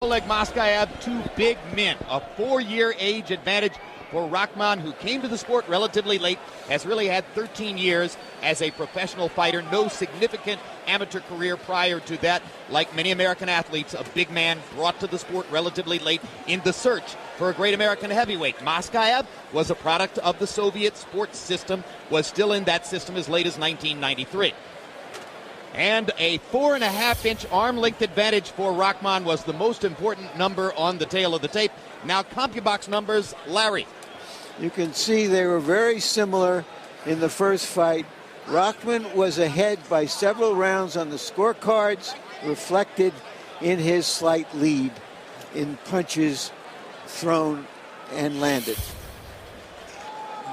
Oleg Maskaev, two big men, a 4-year age advantage for Rahman, who came to the sport relatively late, has really had 13 years as a professional fighter, no significant amateur career prior to that. Like many American athletes, a big man brought to the sport relatively late in the search for a great American heavyweight. Maskaev was a product of the Soviet sports system, was still in that system as late as 1993. And a 4.5-inch arm length advantage for Rahman was the most important number on the tail of the tape. Now CompuBox numbers, Larry. You can see they were very similar in the first fight. Rahman was ahead by several rounds on the scorecards, reflected in his slight lead in punches thrown and landed.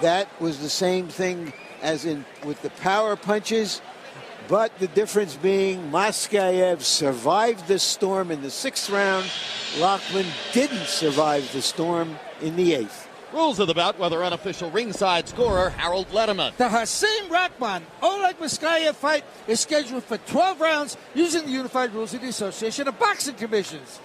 That was the same thing as in with the power punches, but the difference being Maskaev survived the storm in the 6th round. Rahman didn't survive the storm in the 8th. Rules of the bout, whether unofficial ringside scorer Harold Letterman. The Hasim Rahman Oleg Maskaev fight is scheduled for 12 rounds using the unified rules of the Association of Boxing Commissions.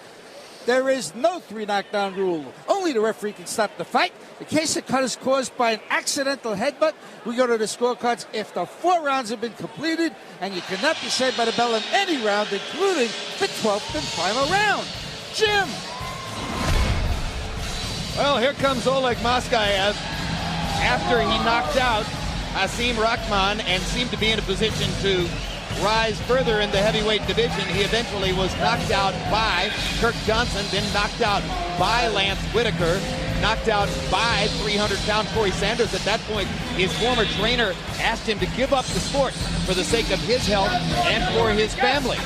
There is no 3 knockdown rule. Only the referee can stop the fight. In case the cut is caused by an accidental headbutt, we go to the scorecards after 4 rounds have been completed, and you cannot be saved by the bell in any round, including the 12th and final round. Jim. Well, here comes Oleg Maskaev after he knocked out Hasim Rahman and seemed to be in a position to rise further in the heavyweight division. He eventually was knocked out by Kirk Johnson, then knocked out by Lance Whitaker, knocked out by 300-pound Corey Sanders. At that point, his former trainer asked him to give up the sport for the sake of his health and for his family.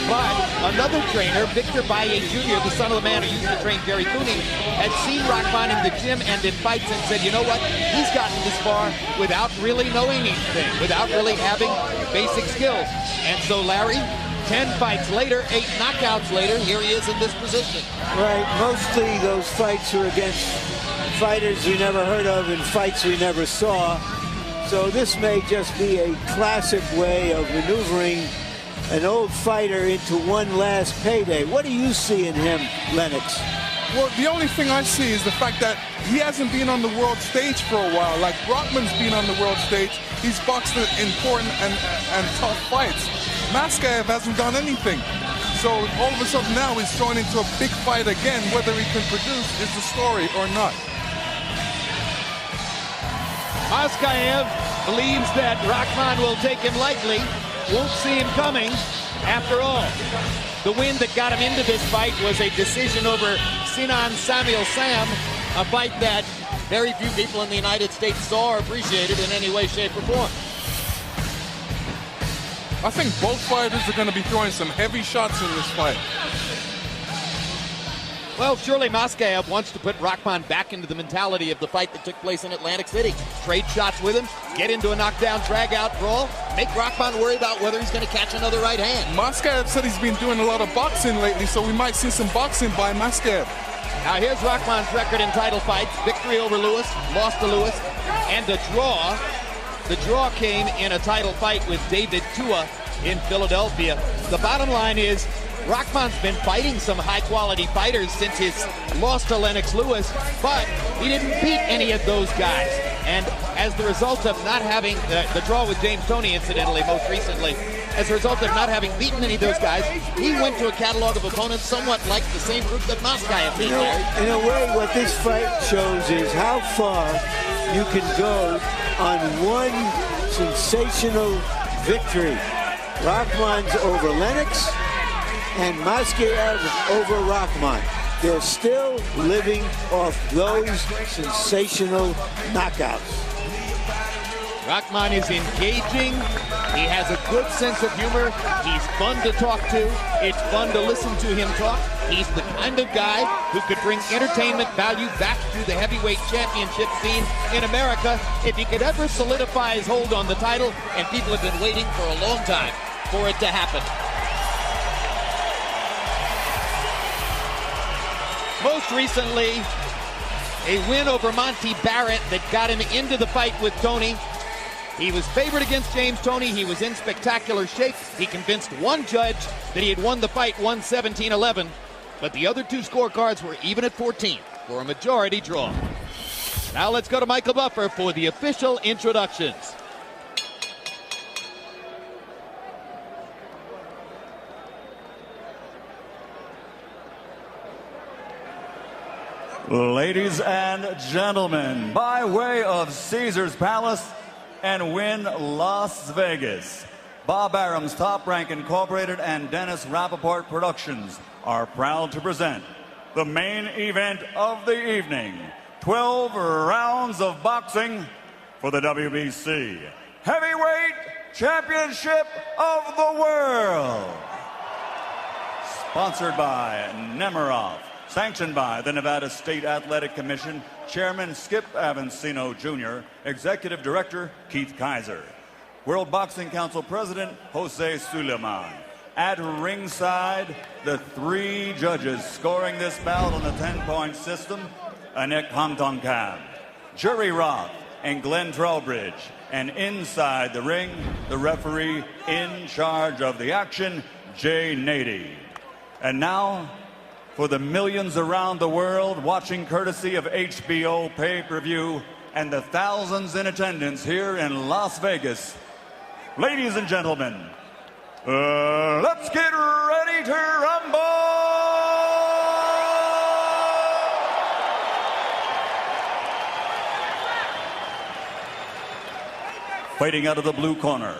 But another trainer, Victor Baye Jr., the son of the man who used to train Jerry Cooney, had seen Rahman in the gym and in fights and said, you know what, he's gotten this far without really knowing anything, without really having basic skills. And so, Larry, 10 fights later, 8 knockouts later, here he is in this position. Right, mostly those fights were against fighters we never heard of and fights we never saw. So this may just be a classic way of maneuvering an old fighter into one last payday. What do you see in him, Lennox? Well, the only thing I see is the fact that he hasn't been on the world stage for a while. Like Rahman's been on the world stage. He's boxed in important and tough fights. Maskaev hasn't done anything. So all of a sudden now he's thrown into a big fight again. Whether he can produce is the story or not. Maskaev believes that Rahman will take him lightly, won't see him coming. After all, the win that got him into this fight was a decision over Sinan Samuel Sam, a fight that very few people in the United States saw or appreciated in any way, shape, or form. I think both fighters are going to be throwing some heavy shots in this fight. Well, surely Maskaev wants to put Rahman back into the mentality of the fight that took place in Atlantic City. Trade shots with him, get into a knockdown, drag-out brawl, make Rahman worry about whether he's going to catch another right hand. Maskaev said he's been doing a lot of boxing lately, so we might see some boxing by Maskaev. Now here's Rahman's record in title fights. Victory over Lewis, lost to Lewis, and a draw. The draw came in a title fight with David Tua in Philadelphia. The bottom line is, Rahman's been fighting some high-quality fighters since his loss to Lennox Lewis, but he didn't beat any of those guys. And as the result of not having the draw with James Toney, incidentally, most recently, as a result of not having beaten any of those guys, he went to a catalog of opponents somewhat like the same group that Maskaev beat. In a way, what this fight shows is how far you can go on one sensational victory. Rahman's over Lennox, and Maskaev over Rahman. They're still living off those sensational knockouts. Rahman is engaging. He has a good sense of humor. He's fun to talk to. It's fun to listen to him talk. He's the kind of guy who could bring entertainment value back to the heavyweight championship scene in America if he could ever solidify his hold on the title, and people have been waiting for a long time for it to happen. Most recently, a win over Monty Barrett that got him into the fight with Toney. He was favored against James Toney. He was in spectacular shape. He convinced one judge that he had won the fight 117-11. but the other two scorecards were even at 14 for a majority draw. Now let's go to Michael Buffer for the official introductions. Ladies and gentlemen, by way of Caesar's Palace and Wynn Las Vegas, Bob Arum's Top Rank Incorporated and Dennis Rappaport Productions are proud to present the main event of the evening, 12 rounds of boxing for the WBC Heavyweight Championship of the World. Sponsored by Nemiroff. Sanctioned by the Nevada State Athletic Commission, Chairman Skip Avancino Jr., Executive Director Keith Kaiser, World Boxing Council President Jose Suleiman. At ringside, the three judges scoring this bout on the 10-point system, Anek Hongtongkam, Jerry Roth, and Glenn Trowbridge. And inside the ring, the referee in charge of the action, Jay Nady. And now, for the millions around the world watching courtesy of HBO Pay-Per-View and the thousands in attendance here in Las Vegas, ladies and gentlemen, let's get ready to rumble! Fighting out of the blue corner,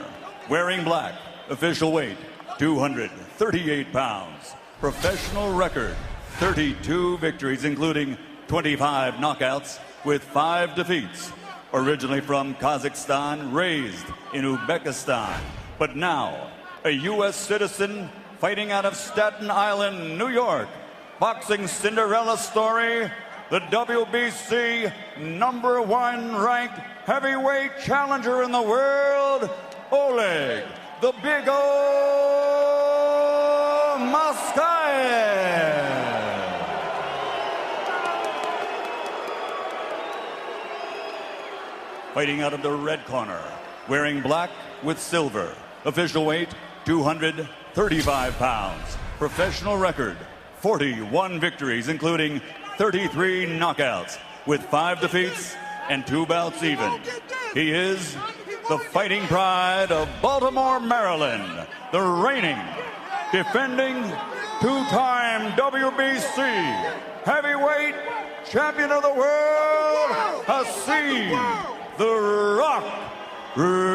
wearing black, official weight, 238 pounds. Professional record, 32 victories, including 25 knockouts with 5 defeats. Originally from Kazakhstan, raised in Uzbekistan, but now a U.S. citizen fighting out of Staten Island, New York. Boxing Cinderella story, the WBC #1 ranked heavyweight challenger in the world, Oleg, the Big O Maskaev. Fighting out of the red corner, wearing black with silver. Official weight, 235 pounds. Professional record, 41 victories, including 33 knockouts, with 5 defeats and 2 bouts even. He is the fighting pride of Baltimore, Maryland, the reigning, defending, 2-time WBC heavyweight champion of the world, Hasim the Rock Rahman.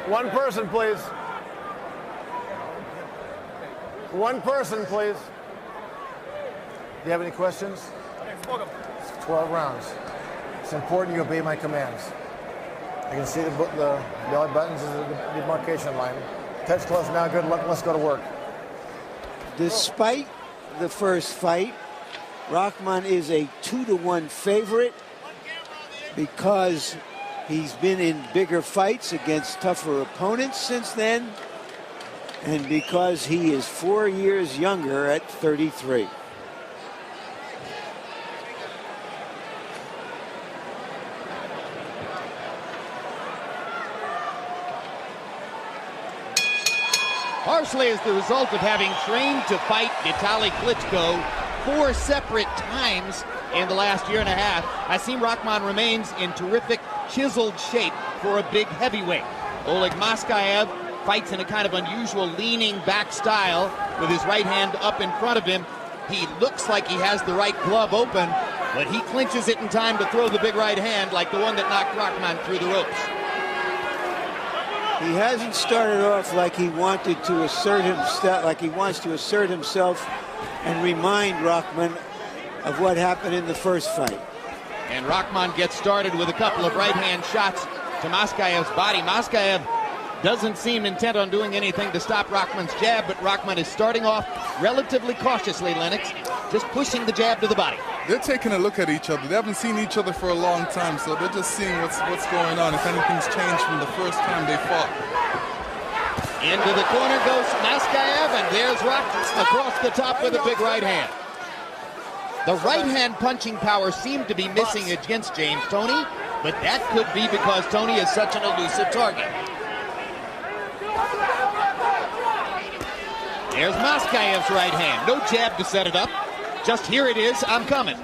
One person, please. One person, please. Do you have any questions? 12 rounds. It's important you obey my commands. I can see the belly buttons is the demarcation line. Touch close now, good luck, let's go to work. Despite the first fight, Rahman is a 2-1 favorite because he's been in bigger fights against tougher opponents since then, and because he is 4 years younger at 33. Partially as the result of having trained to fight Vitaly Klitschko 4 separate times in the last year and a half, Hasim Rahman remains in terrific chiseled shape for a big heavyweight. Oleg Maskaev fights in a kind of unusual leaning back style with his right hand up in front of him. He looks like he has the right glove open, but he clinches it in time to throw the big right hand like the one that knocked Rahman through the ropes. He hasn't started off like he wanted to assert himself, like he wants to assert himself and remind Rahman of what happened in the first fight. And Rahman gets started with a couple of right-hand shots to Maskaev's body. Maskaev doesn't seem intent on doing anything to stop Rahman's jab, but Rahman is starting off relatively cautiously, Lennox. just pushing the jab to the body. They're taking a look at each other. They haven't seen each other for a long time, so they're just seeing what's going on, if anything's changed from the first time they fought. Into the corner goes Maskaev, and there's Roth across the top with a big right hand. The right hand punching power seemed to be missing against James Toney, but that could be because Toney is such an elusive target. There's Maskaev's right hand. No jab to set it up. Just here it is, I'm coming.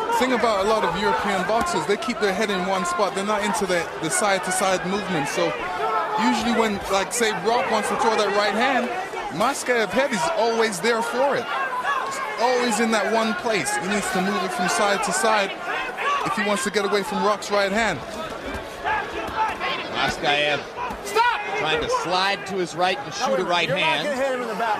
The thing about a lot of European boxers, they keep their head in one spot. They're not into the side-to-side movement. So usually when, like, say, Roth wants to throw that right hand, Maskaev's head is always there for it. It's always in that one place. He needs to move it from side to side if he wants to get away from Roth's right hand. Maskaev trying to slide to his right and shoot a right hand.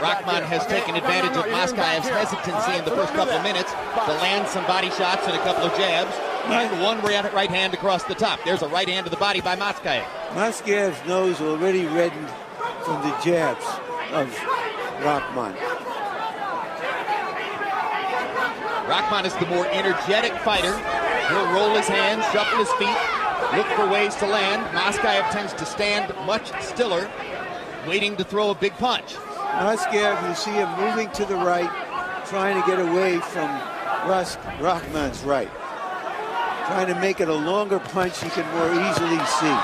Rahman has taken advantage of Maskaev's hesitancy in the first couple of minutes to land some body shots and a couple of jabs. And one right hand across the top. There's a right hand to the body by Maskaev. Maskaev's nose already reddened from the jabs of Rahman. Rahman is the more energetic fighter. He'll roll his hands, shuffle his feet, look for ways to land. Maskaev tends to stand much stiller, waiting to throw a big punch. Maskaev, you see him moving to the right, trying to get away from Rahman's right. Trying to make it a longer punch he can more easily see.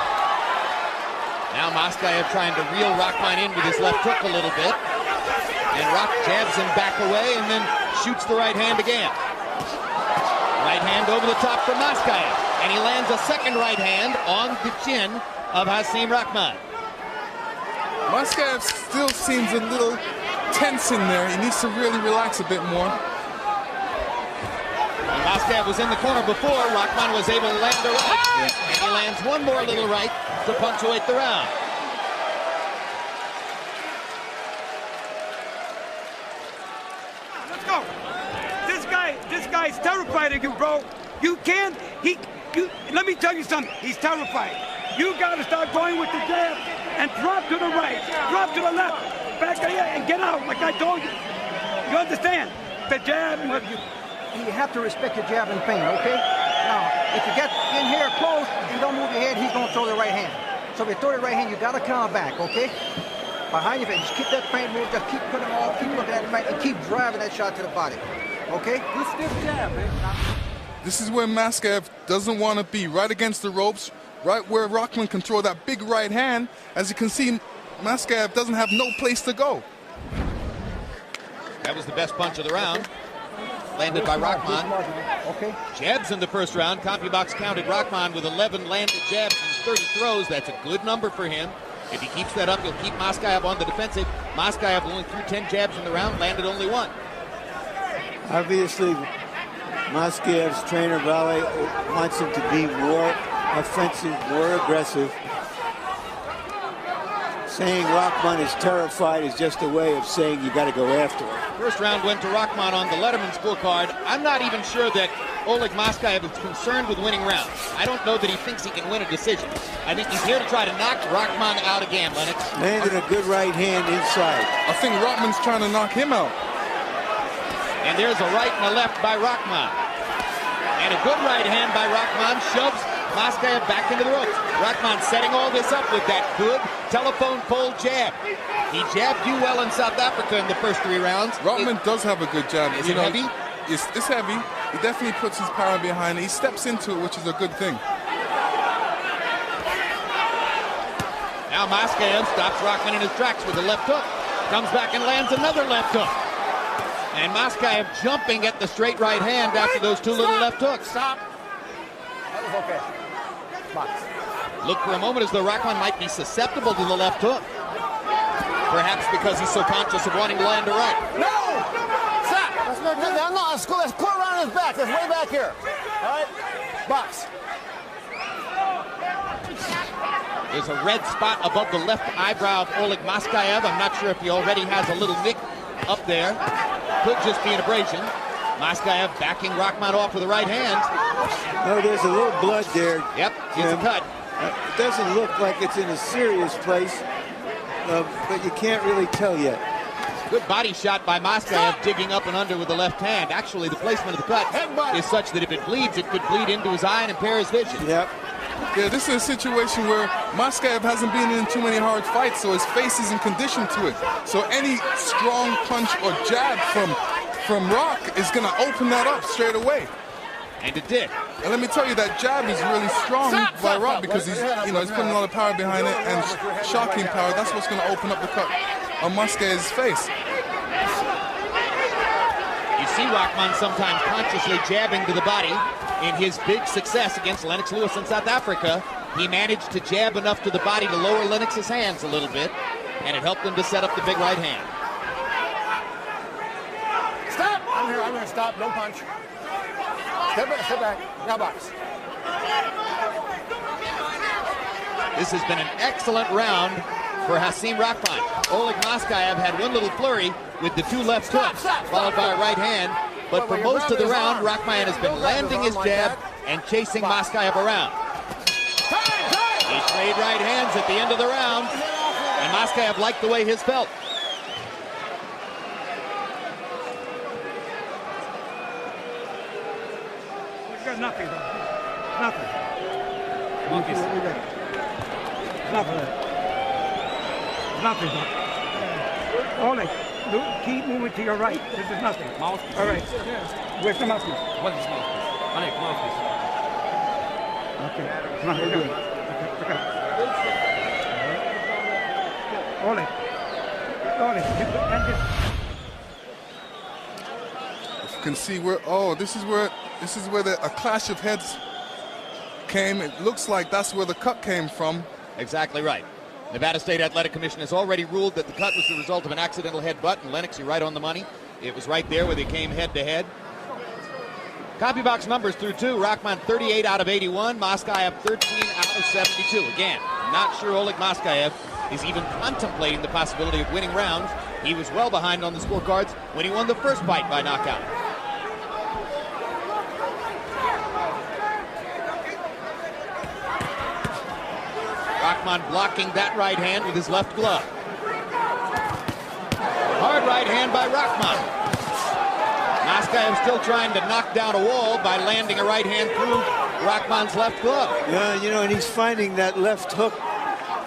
Now Maskaev trying to reel Rahman in with his left hook a little bit. And Roth jabs him back away and then shoots the right hand again. Right hand over the top for Maskaev. And he lands a second right hand on the chin of Hasim Rahman. Maskaev still seems a little tense in there. He needs to really relax a bit more. When Maskaev was in the corner before, Rahman was able to land a right. And he lands one more little right to punctuate the round. Let's go. This guy's terrified of you, bro. You can't, let me tell you something. He's terrified. You got to start going with the jab and drop to the right, drop to the left, back and get out, like I told you. You understand? The jab, you have to respect your jab and feint, okay? Now, if you get in here close and don't move your head, he's going to throw the right hand. So if you throw the right hand, you got to counter back, okay? Behind your face, just keep that feint move, just keep putting off, keep looking at it right, and keep driving that shot to the body, okay? Good stiff jab, man. This is where Maskaev doesn't want to be, right against the ropes, right where Rahman can throw that big right hand. As you can see, Maskaev doesn't have no place to go. That was the best punch of the round. Landed by Rahman. Okay. Jabs in the first round. CompuBox counted Rahman with 11 landed jabs and 30 throws. That's a good number for him. If he keeps that up, he'll keep Maskaev on the defensive. Maskaev only threw 10 jabs in the round, landed only one. Obviously, Maskaev's trainer, Valle, wants him to be more offensive, more aggressive. Saying Rahman is terrified is just a way of saying you got to go after him. First round went to Rahman on the Letterman scorecard. I'm not even sure that Oleg Maskaev is concerned with winning rounds. I don't know that he thinks he can win a decision. I think he's here to try to knock Rahman out again, Lennox. Landed a good right hand inside. I think Rahman's trying to knock him out. And there's a right and a left by Rahman. And a good right hand by Rahman shoves Maskaev back into the ropes. Rahman setting all this up with that good telephone pole jab. He jabbed you well in South Africa in the first 3 rounds. Rahman does have a good jab. Is it heavy? It's heavy. He definitely puts his power behind it. He steps into it, which is a good thing. Now Maskaev stops Rahman in his tracks with a left hook. Comes back and lands another left hook. And Maskaev jumping at the straight right hand after those 2 little left hooks. Stop. That was okay. Box. Look for a moment as though Rahman might be susceptible to the left hook. Perhaps because he's so conscious of wanting to land a right. No! Stop! Let's go around his back. That's way back here. All right? Box. There's a red spot above the left eyebrow of Oleg Maskaev. I'm not sure if he already has a little nick up there. Could just be an abrasion. Maskaev backing Rahman off with the right hand. No, there's a little blood there. Yep, it's a cut. It doesn't look like it's in a serious place. but you can't really tell yet. Good body shot by Maskaev, digging up and under with the left hand. Actually, the placement of the cut is such that if it bleeds, it could bleed into his eye and impair his vision. Yep. Yeah, this is a situation where Maskaev hasn't been in too many hard fights, so his face isn't conditioned to it. So any strong punch or jab from Rock is going to open that up straight away. And it did. And let me tell you, that jab is really strong by Roth because he's putting a lot of power behind it and shocking power. That's what's going to open up the cut on Maskaev's face. You see Rahman sometimes consciously jabbing to the body. In his big success against Lennox Lewis in South Africa, he managed to jab enough to the body to lower Lennox's hands a little bit, and it helped him to set up the big right hand. Stop! I'm here, stop, don't punch. Step back, now box. This has been an excellent round for Hasim Rahman. Oleg Maskaev had one little flurry with the two left hooks, followed by a right hand. But for most of the round, Rahman has been landing his jab and chasing Maskaev around. He trade right hands at the end of the round, and Maskaev liked the way his felt. We got nothing, though. Nothing. Monkeys. Nothing. Nothing, though. Oleg, keep moving to your right. This is nothing. Mouthpiece. All right. Where's the mouthpiece? What is mouthpiece? Anek, mouthpiece. Okay. Come on, we're doing it. Okay. Oleg. If you can see where, this is where a clash of heads came. It looks like that's where the cut came from. Exactly right. Nevada State Athletic Commission has already ruled that the cut was the result of an accidental headbutt, and Lennox, you're right on the money. It was right there where they came head-to-head. Copy box numbers through two. Rahman 38 out of 81. Maskaev 13 out of 72. Again, I'm not sure Oleg Maskaev is even contemplating the possibility of winning rounds. He was well behind on the scorecards when he won the first fight by knockout. Rahman blocking that right hand with his left glove. Hard right hand by Rahman. Maskaev still trying to knock down a wall by landing a right hand through Rahman's left glove. Yeah, and he's finding that left hook,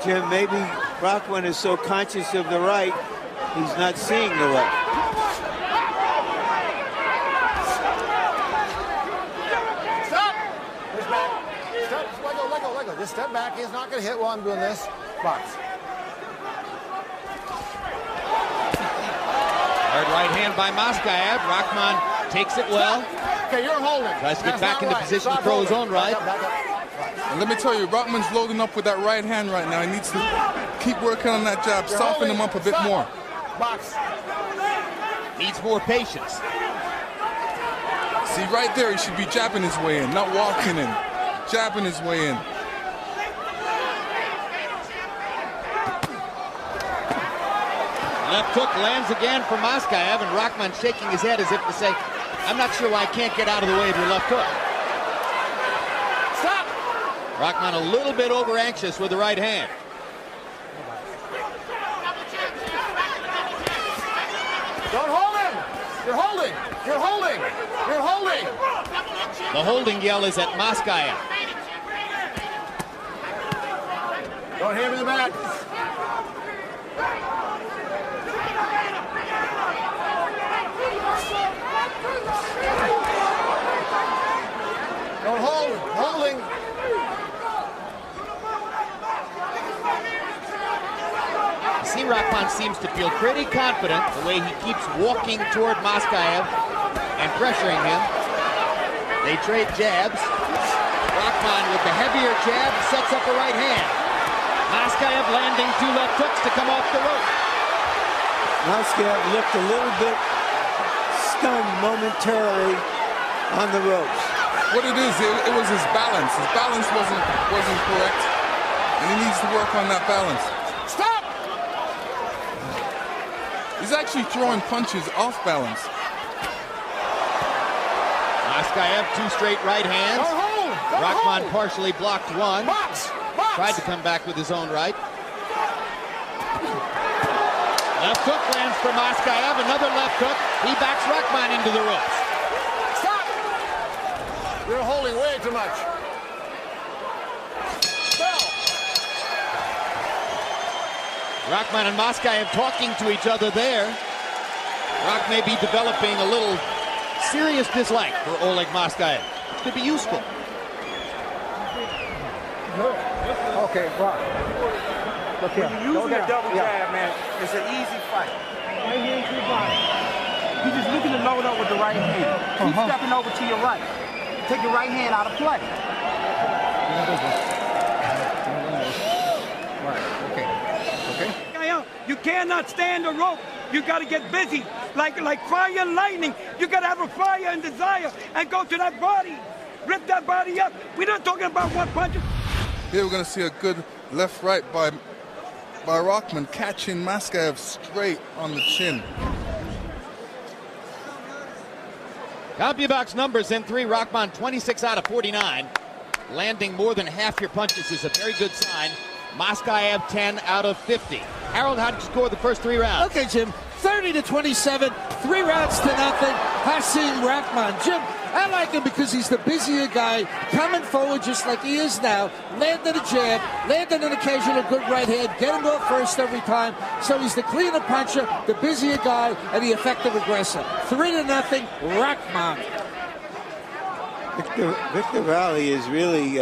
Jim. Maybe Rahman is so conscious of the right, he's not seeing the left. Just step back. He's not going to hit while I'm doing this. Box. Hard right hand by Maskaev. Rahman takes it well. Okay, you're holding. Tries to get back into position to throw his own right. And let me tell you, Rahman's loading up with that right hand right now. He needs to keep working on that jab, soften him up a bit more. Box. Needs more patience. See, right there, he should be jabbing his way in, not walking in. Jabbing his way in. Left hook lands again for Maskaev, and Rahman shaking his head as if to say, I'm not sure why I can't get out of the way of your left hook. Stop! Rahman a little bit over anxious with the right hand. Don't hold him! You're holding! You're holding! You're holding! The holding yell is at Maskaev. Don't hit him in the back. Don't hold. Holding. See, Rahman seems to feel pretty confident the way he keeps walking toward Maskaev and pressuring him. They trade jabs. Rahman with the heavier jab sets up a right hand. Maskaev landing two left hooks to come off the rope. Maskaev looked a little bit stunned momentarily on the ropes. What it is, it was his balance. His balance wasn't correct, and he needs to work on that balance. Stop! He's actually throwing punches off balance. Maskaev, two straight right hands. Rahman partially blocked one. Box! Tried to come back with his own right. Left hook lands for Maskaev. Another left hook. He backs Rahman into the ropes. Stop! You're holding way too much. Bell. Rahman and Maskaev talking to each other there. Rock may be developing a little serious dislike for Oleg Maskaev. Could be useful. Okay, Rock. Look here. When you're using a double jab, man, it's an easy fight. Right here is your body. You're just looking to load up with the right hand. Keep stepping over to your right. Take your right hand out of play. Right, okay. You cannot stand the rope. You got to get busy. Like fire and lightning. You got to have a fire and desire and go to that body. Rip that body up. We're not talking about one punch. Here we're going to see a good left-right by Rahman, catching Maskaev straight on the chin. CompuBox numbers in 3. Rahman 26 out of 49. Landing more than half your punches is a very good sign. Maskaev 10 out of 50. Harold, how did you score the first 3 rounds? Okay, Jim. 30-27, 3 rounds to nothing. Hasim Rahman. Jim, I like him because he's the busier guy, coming forward just like he is now, landing a jab, landing an occasional good right hand, getting off first every time. So he's the cleaner puncher, the busier guy, and the effective aggressor. 3-0, Rahman. Victor Valley is really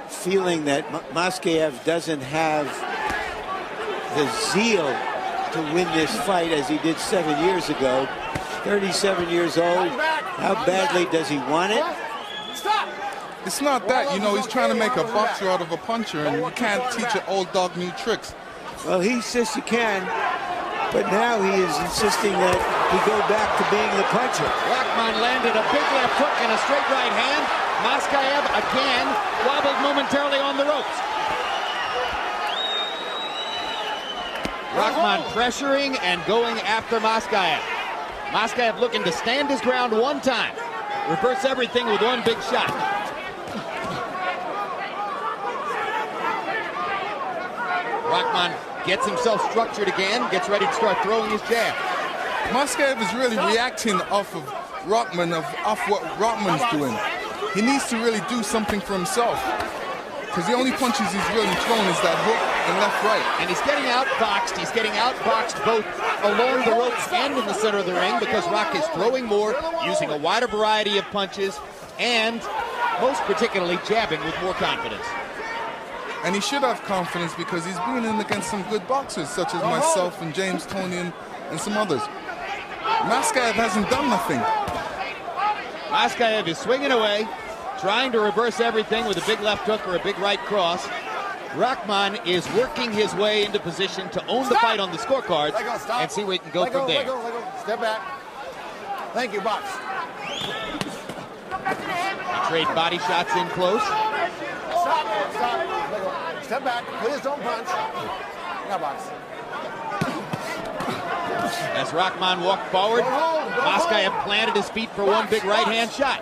feeling that Maskaev doesn't have the zeal to win this fight as he did 7 years ago. 37 years old. How badly does he want it? It's not that, you know, he's trying to make a boxer out of a puncher, and you can't teach an old dog new tricks. Well, he says you can, but now he is insisting that he go back to being the puncher. Rahman landed a big left hook and a straight right hand. Maskaev again wobbled momentarily on the ropes. Rahman pressuring and going after Maskaev. Maskaev looking to stand his ground one time. Reverse everything with one big shot. Rahman gets himself structured again, gets ready to start throwing his jab. Maskaev is really reacting off of Rahman, off what Rahman's doing. He needs to really do something for himself, because the only punches he's really throwing is that hook and left right. And he's getting outboxed. He's getting outboxed both along the ropes and in the center of the ring, because Rock is throwing more, using a wider variety of punches, and most particularly jabbing with more confidence. And he should have confidence, because he's been in against some good boxers, such as myself and James Tony and some others. Maskaev hasn't done nothing. Maskaev is swinging away, trying to reverse everything with a big left hook or a big right cross. Rahman is working his way into position to own the fight on the scorecards and see where he can go from there. Let go. Step back. Thank you, box. They trade body shots in close. Stop. Let go. Step back. Please don't punch. Now, box. As Rahman walked forward, Maskaev planted his feet for one big right-hand shot.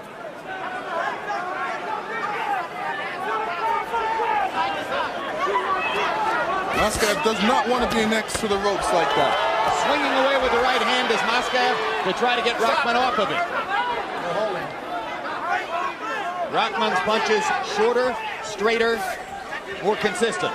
Maskaev does not want to be next to the ropes like that. Swinging away with the right hand is Maskaev to try to get Rahman off of it. Rahman's punches shorter, straighter, more consistent.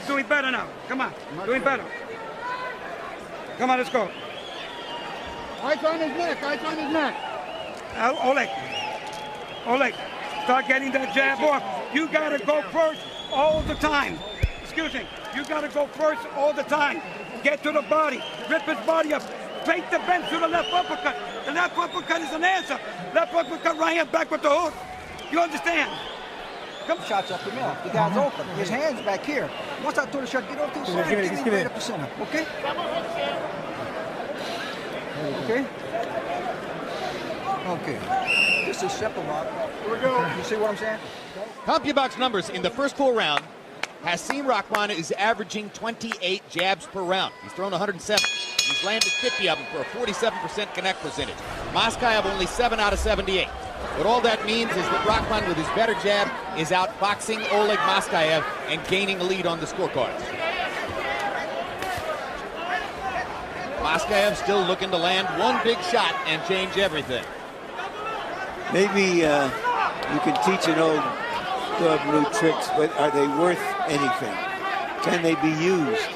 Doing better now. Come on. Doing better. Come on, let's go. Eyes on his neck. Oleg, start getting that jab off. You got to go first all the time. Excuse me. You got to go first all the time. Get to the body. Rip his body up. Fake the bench to the left uppercut. The left uppercut is an answer. Left uppercut, right hand back with the hook. You understand? Come shots up the middle. The guy's open. His hand's back here. Once I throw the shot, get off to the side. Get him right up the center. Okay? Okay? Okay. This is simple, Mark. Here we go. You see what I'm saying? CompuBox numbers in the first full round. Hasim Rahman is averaging 28 jabs per round. He's thrown 107. He's landed 50 of them for a 47% connect percentage. Maskaev only 7 out of 78. What all that means is that Rahman, with his better jab, is outboxing Oleg Maskaev and gaining a lead on the scorecards. Maskaev still looking to land one big shot and change everything. Maybe you can teach an old dog new tricks, but are they worth anything? Can they be used?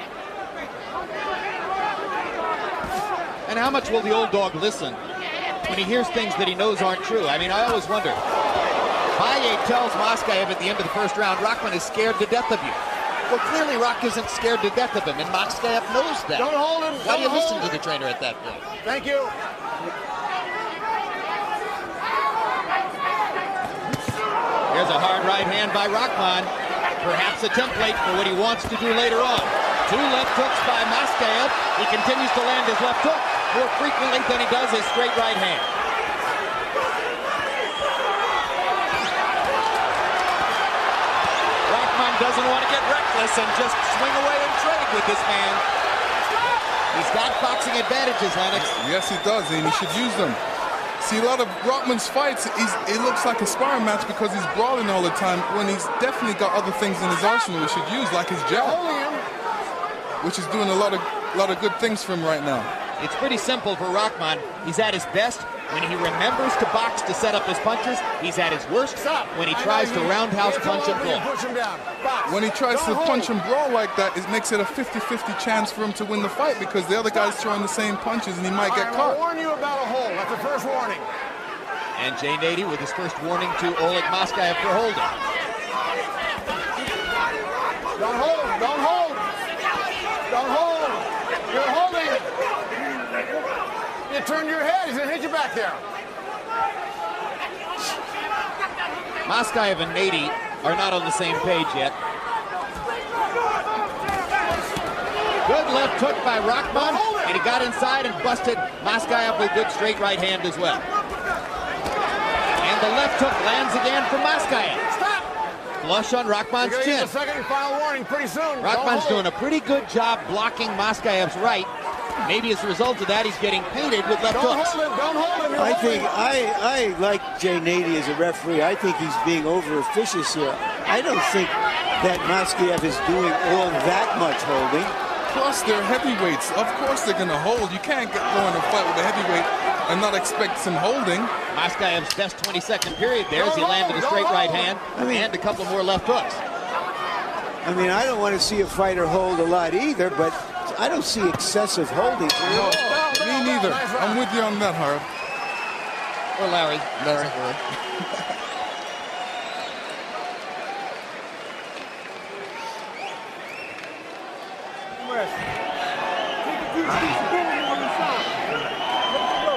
And how much will the old dog listen when he hears things that he knows aren't true? I mean, I always wonder. Baye tells Maskaev at the end of the first round, Rahman is scared to death of you. Well, clearly Rock isn't scared to death of him, and Maskaev knows that. Don't hold him. Why do you listen to the trainer at that point? Thank you. Here's a hard right hand by Rahman. Perhaps a template for what he wants to do later on. 2 left hooks by Maskaev. He continues to land his left hook more frequently than he does his straight right hand. Rahman doesn't want to get reckless and just swing away and trade with this man. He's got boxing advantages, Lennox. Yes, he does, and he should use them. See, a lot of Rahman's fights, it looks like a sparring match because he's brawling all the time, when he's definitely got other things in his arsenal he should use, like his jab, which is doing a lot of good things for him right now. It's pretty simple for Rahman. He's at his best when he remembers to box to set up his punches. He's at his worst when he tries to roundhouse punch and brawl. When he tries to punch and brawl like that, it makes it a 50-50 chance for him to win the fight because the other guy's throwing the same punches and he might get caught. I'll warn you about a hold. That's the first warning. And Jay Nady with his first warning to Oleg Maskaev for holding. Don't hold. Don't hold. Don't hold. You're holding. You turn your head. He's going to hit you back there. Maskaev and Nady are not on the same page yet. Good left hook by Rahman, and he got inside and busted Maskaev with good straight right hand as well. And the left hook lands again for Maskaev. Stop! Flush on Rahman's chin. The second and final warning pretty soon. Rahman's doing a pretty good job blocking Maskaev's right. Maybe as a result of that, he's getting painted with left hooks. Don't hold him. I think I like Jay Nady as a referee. I think he's being over officious here. I don't think that Maskaev is doing all that much holding. Plus, they're heavyweights. Of course they're going to hold. You can't go in a fight with a heavyweight and not expect some holding. Maskaev's best 20-second period there as he landed a straight right hand and a couple more left hooks. I mean, I don't want to see a fighter hold a lot either, but I don't see excessive holding. No, me neither. I'm with you on that, Harv. Or Larry.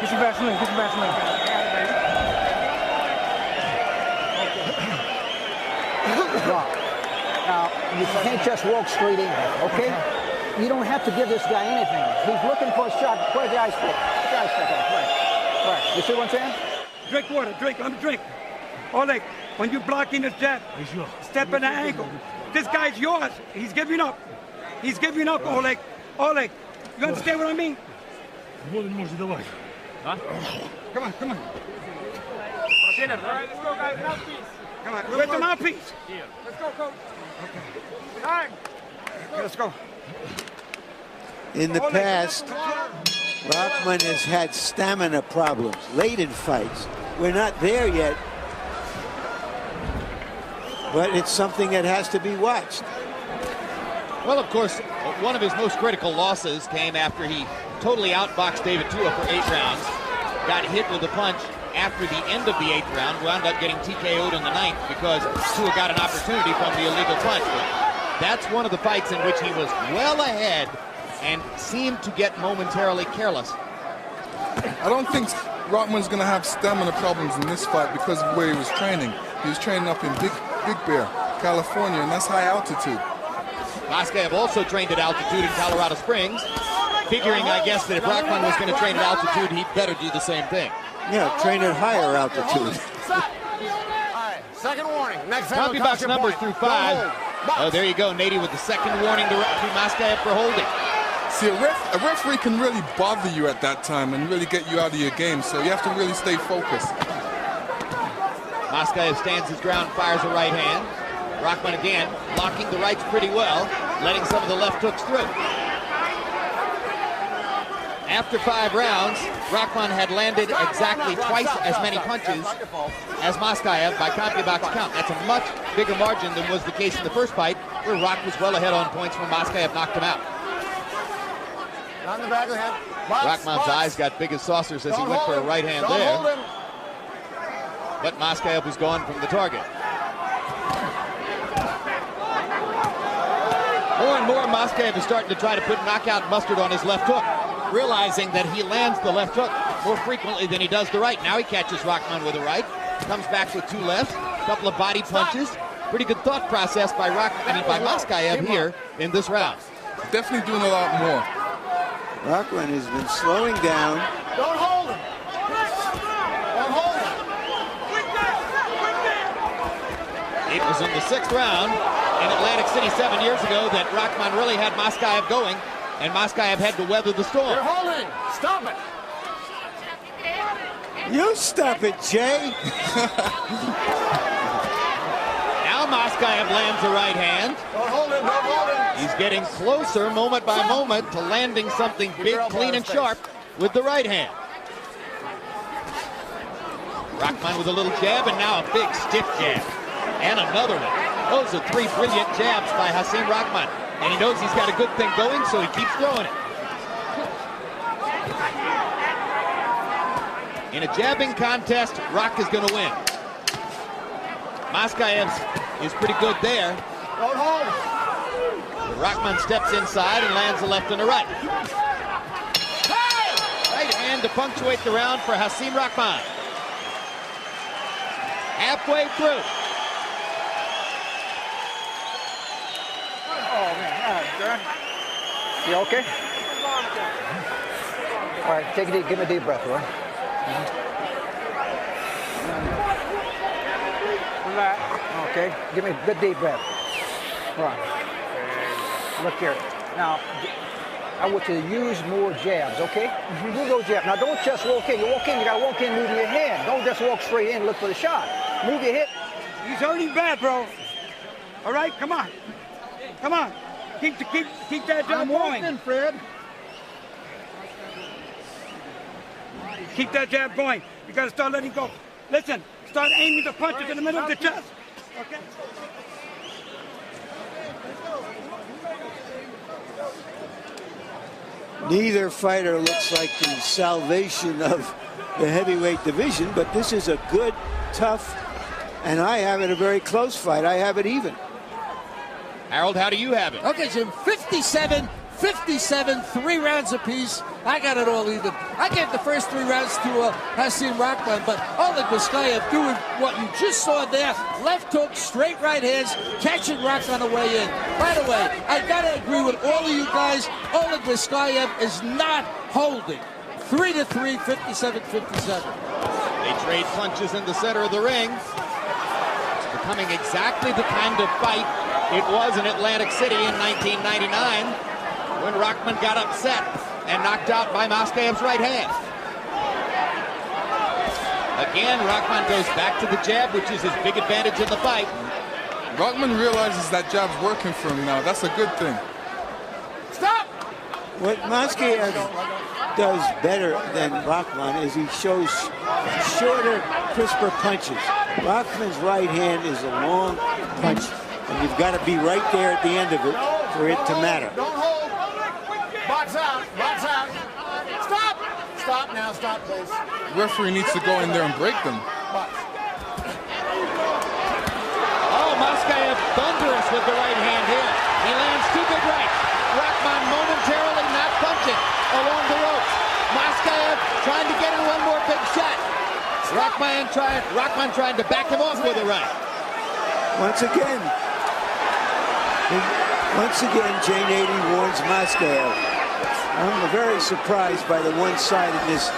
Get your Vaseline, get your Vaseline. Now, you can't just walk straight in, okay? You don't have to give this guy anything. He's looking for a shot. Where's the ice pick? The ice pick on. Right. You see what I'm saying? Drink water, drink, let me drink. Oleg, when you're blocking his jab, step in the ankle. This guy's yours. He's giving up. He's giving up, Oleg. Oleg, you understand what I mean? Come on, come on. All right, let's go, guys. Mouthpiece. Come on, where's the mouthpiece? Let's go, coach. Okay. Time. Let's go. In the past, Rahman has had stamina problems late in fights. We're not there yet, but it's something that has to be watched. Well, of course, one of his most critical losses came after he totally outboxed David Tua for 8 rounds, got hit with a punch after the end of the 8th round, wound up getting TKO'd in the 9th because Tua got an opportunity from the illegal punch. But that's one of the fights in which he was well ahead and seemed to get momentarily careless. I don't think Rahman's going to have stamina problems in this fight because of where he was training. He was training up in Big Bear, California, and that's high altitude. Maskaev also trained at altitude in Colorado Springs. figuring, I guess, that if Rahman was going to train at altitude, he'd better do the same thing. Yeah, train at higher altitude. Stop. All right, second warning. Next time CompuBox numbers through 5. Oh, there you go. Nady with the second warning to Maskaev for holding. See, a referee can really bother you at that time and really get you out of your game, so you have to really stay focused. Maskaev stands his ground, fires a right hand. Rahman again, blocking the rights pretty well, letting some of the left hooks through. After 5 rounds, Rahman had landed exactly twice as many punches as Maskaev by CompuBox count. That's a much bigger margin than was the case in the first fight, where Roth was well ahead on points when Maskaev knocked him out. On the back of the head. Rahman's eyes got big as saucers as he went for a right hand there. But Maskaev was gone from the target. More and more, Maskaev is starting to try to put knockout mustard on his left hook, realizing that he lands the left hook more frequently than he does the right. Now he catches Rahman with a right, comes back with 2 lefts, a couple of body punches. Pretty good thought process by Maskaev here in this round. Definitely doing a lot more. Rahman has been slowing down. Don't hold him. Don't hold him. It was in the 6th round in Atlantic City 7 years ago that Rahman really had Maskaev going, and Maskaev had to weather the storm. You're holding. Stop it. You stop it, Jay. Now Maskaev lands a right hand. Don't hold him. Don't hold him. He's getting closer moment by moment to landing something big, clean, and sharp with the right hand. Rahman with a little jab, and now a big stiff jab. And another one. Those are 3 brilliant jabs by Hasim Rahman. And he knows he's got a good thing going, so he keeps throwing it. In a jabbing contest, Roth is going to win. Maskaev is pretty good there. Don't hold. Rahman steps inside and lands a left and a right. Right hand to punctuate the round for Hasim Rahman. Halfway through. Oh, man. You okay? All right, take a deep, give me a deep breath, Roy. Relax. Okay, give me a good deep breath. Right. Look here. Now, I want you to use more jabs, okay? Use those jabs. Now, don't just walk in. You walk in, you got to walk in moving your hand. Don't just walk straight in and look for the shot. Move your hip. He's hurting bad, bro. All right, come on. Come on. Keep that jab going. Fred. Keep that jab going. You got to start letting go. Listen, start aiming the punches in the middle of the chest. Okay? Neither fighter looks like the salvation of the heavyweight division, but this is a good, tough, and I have it a very close fight. I have it even. Harold, how do you have it? Okay, Jim, 57, 3 rounds apiece. I got it all even. I gave the first 3 rounds to Hasim Rahman, but Oleg Maskaev doing what you just saw there. Left hook, straight right hands, catching Roth on the way in. By the way, I got to agree with all of you guys. Oleg Maskaev is not holding. 3-3, 57-57. They trade punches in the center of the ring. It's becoming exactly the kind of fight it was in Atlantic City in 1999 when Rahman got upset and knocked out by Maskaev's right hand. Again, Rahman goes back to the jab, which is his big advantage in the fight. Rahman realizes that jab's working for him now. That's a good thing. Stop! What Maskaev does better than Rahman is he shows shorter, crisper punches. Rahman's right hand is a long punch, and you've got to be right there at the end of it for it to matter. Don't hold. Box out. Box out. Stop. Stop now. Stop, please. The referee needs to go in there and break them. Oh, Maskaev thunderous with the right hand here. He lands 2 big rights. Rahman momentarily not punching along the ropes. Maskaev trying to get in one more big shot. Rahman trying to back him off with a right. Once again, Jay Nady warns Maskaev. I'm very surprised by the one-sidedness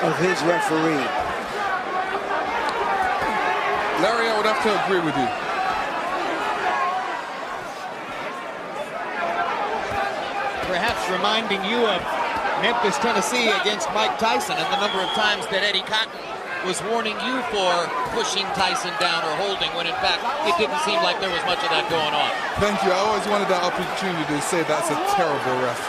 of his referee. Larry, I would have to agree with you. Perhaps reminding you of Memphis, Tennessee against Mike Tyson and the number of times that Eddie Cotton was warning you for pushing Tyson down or holding when in fact it didn't seem like there was much of that going on. Thank you. I always wanted that opportunity to say that's a terrible ref.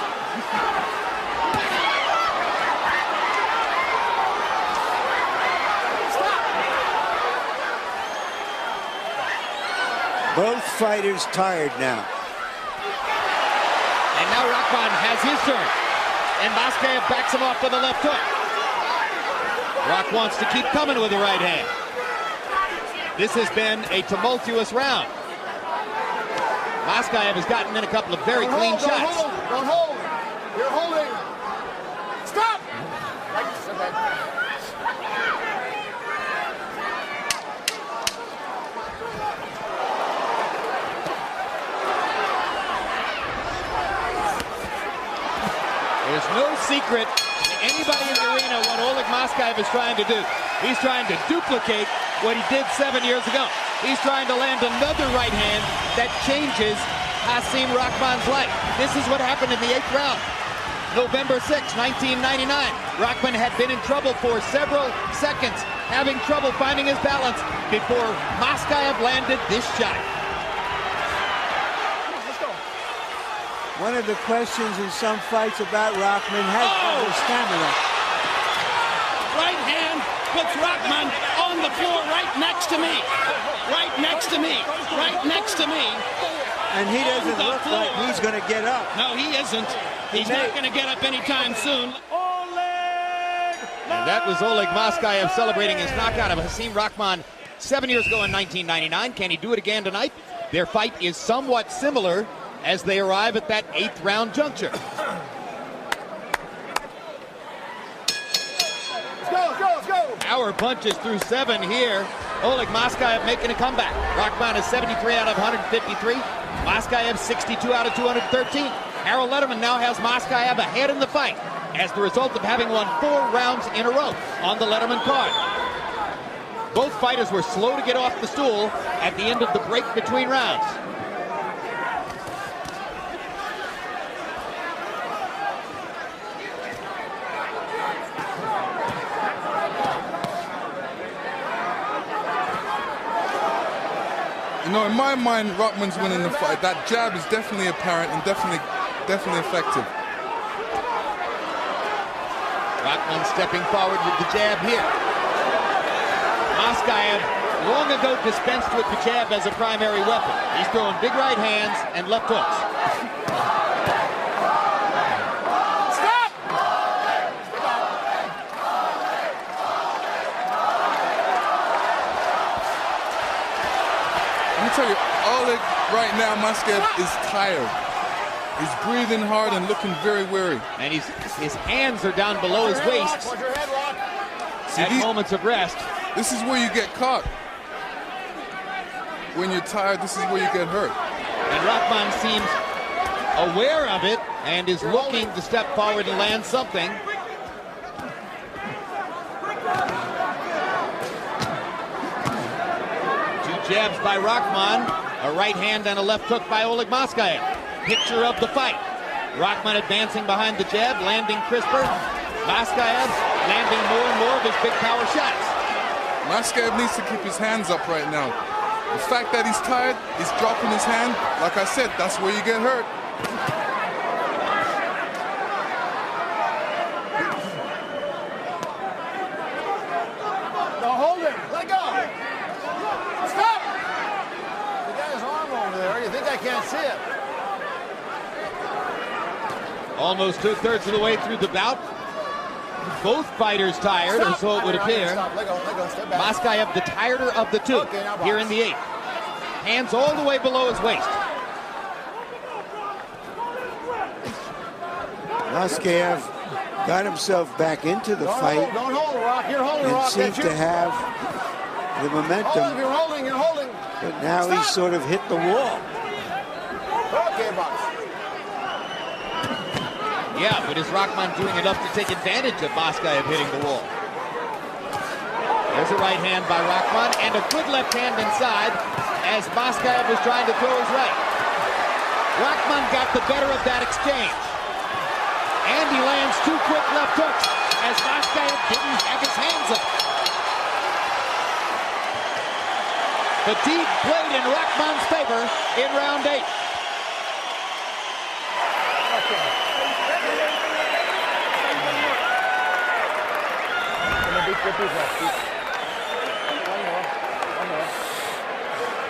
Both fighters tired now. And now Rahman has his turn. And Maskaev backs him off with a left hook. Rock wants to keep coming with the right hand. This has been a tumultuous round. Maskaev has gotten in a couple of very clean shots. Don't hold. You're holding. Stop! There's no secret to anybody in the arena what Oleg Maskaev is trying to do. He's trying to duplicate what he did 7 years ago. He's trying to land another right hand that changes Hasim Rahman's life. This is what happened in the 8th round. November 6, 1999. Rahman had been in trouble for several seconds, having trouble finding his balance before Maskaev landed this shot. One of the questions in some fights about Rahman has been his stamina. Right hand puts Rahman on the floor right next to me. Right next to me. Right next to me. And he doesn't look like he's going to get up. No, he isn't. He's not going to get up anytime soon. And that was Oleg Maskaev celebrating his knockout of Hasim Rahman 7 years ago in 1999. Can he do it again tonight? Their fight is somewhat similar as they arrive at that 8th round juncture. Let's go. Power punches through 7 here. Oleg Maskaev making a comeback. Rahman is 73 out of 153. Maskaev 62 out of 213. Harold Letterman now has Maskaev ahead in the fight as the result of having won 4 rounds in a row on the Letterman card. Both fighters were slow to get off the stool at the end of the break between rounds. You know, in my mind, Rahman's winning the fight. That jab is definitely apparent and definitely effective. Rahman stepping forward with the jab here. Maskaev long ago dispensed with the jab as a primary weapon. He's throwing big right hands and left hooks. Let me tell you, Oleg right now, Maskaev is tired. He's breathing hard and looking very weary. And his hands are down below his waist at moments of rest. This is where you get caught. When you're tired, this is where you get hurt. And Rahman seems aware of it and is looking to step forward and land something. Jabs by Rahman, a right hand and a left hook by Oleg Maskaev. Picture of the fight. Rahman advancing behind the jab, landing crisper. Maskaev landing more and more of his big power shots. Maskaev needs to keep his hands up right now. The fact that he's tired, he's dropping his hand. Like I said, that's where you get hurt. No, hold him. Let go. Stop! The guy's arm over there. You think I can't see it? Almost 2/3 of the way through the bout. Both fighters tired, or so it would appear. Let go. Step back. Maskaev the tireder of the two here in the 8th. Hands all the way below his waist. Maskaev got himself back into the fight. Don't hold, Rock. You're holding, Rock. And seemed to have the momentum. You're holding. But now he's sort of hit the wall. Okay, boss. Yeah, but is Rahman doing enough to take advantage of Maskaev hitting the wall? There's a right hand by Rahman and a good left hand inside as Maskaev was trying to throw his right. Rahman got the better of that exchange. And he lands 2 quick left hooks as Maskaev didn't have his hands up. Fatigue played in Rahman's favor in round 8.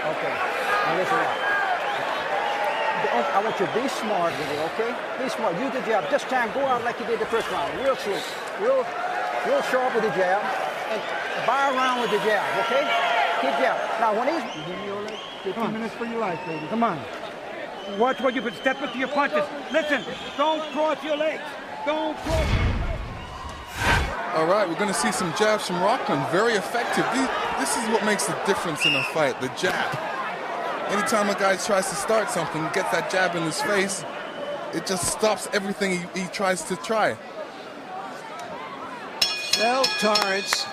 Okay, now listen up. I want you to be smart with it, okay? Be smart. Use the jab. Just try and go out like you did the first round. Real slick. Real sharp with the jab. And buy around with the jab, okay? Keep jab. Now, when he's... You hear me, Oleg? 15 minutes for your life, baby. Come on. Watch what you put. Step into your punches. Listen, don't cross your legs. Don't cross. All right, we're going to see some jabs from Rahman. Very effective. This is what makes the difference in a fight, the jab. Anytime a guy tries to start something, gets that jab in his face, it just stops everything he tries to try. Well, Torrance,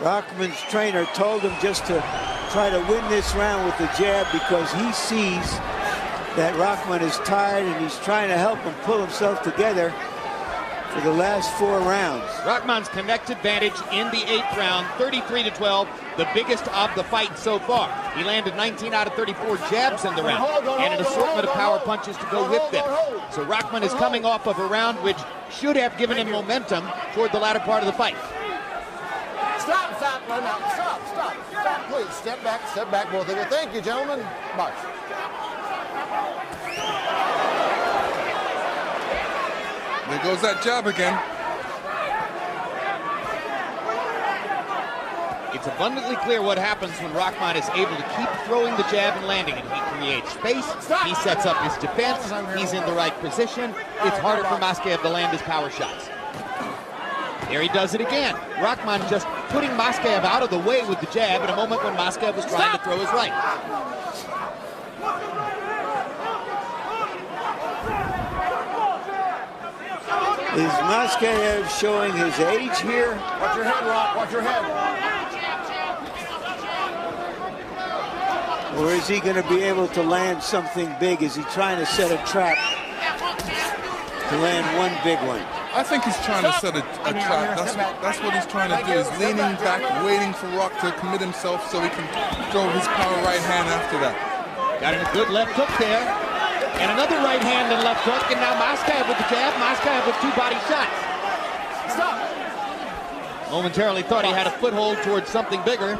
Rahman's trainer, told him just to try to win this round with the jab because he sees that Rahman is tired and he's trying to help him pull himself together for the last 4 rounds. Rahman's connect advantage in the 8th round, 33-12, the biggest of the fight so far. He landed 19 out of 34 jabs in the round and an assortment of power punches to go with them. So Rahman is coming off of a round which should have given him momentum toward the latter part of the fight. Stop, please. Step back, both of you. Thank you, gentlemen. March. There goes that jab again. It's abundantly clear what happens when Rahman is able to keep throwing the jab and landing it. He creates space, he sets up his defense, he's in the right position. It's harder for Maskaev to land his power shots. There he does it again. Rahman just putting Maskaev out of the way with the jab at a moment when Maskaev was trying to throw his right. Is Maskaev showing his age here? Watch your head, Roth. Watch your head. Or is he going to be able to land something big? Is he trying to set a trap to land one big one? I think he's trying to set a trap. That's what he's trying to do, is leaning back, waiting for Roth to commit himself so he can throw his power right hand after that. Got a good left hook there. And another right hand and left hook, and now Maskaev with the jab, Maskaev with 2 body shots. Stop. Momentarily thought he had a foothold towards something bigger.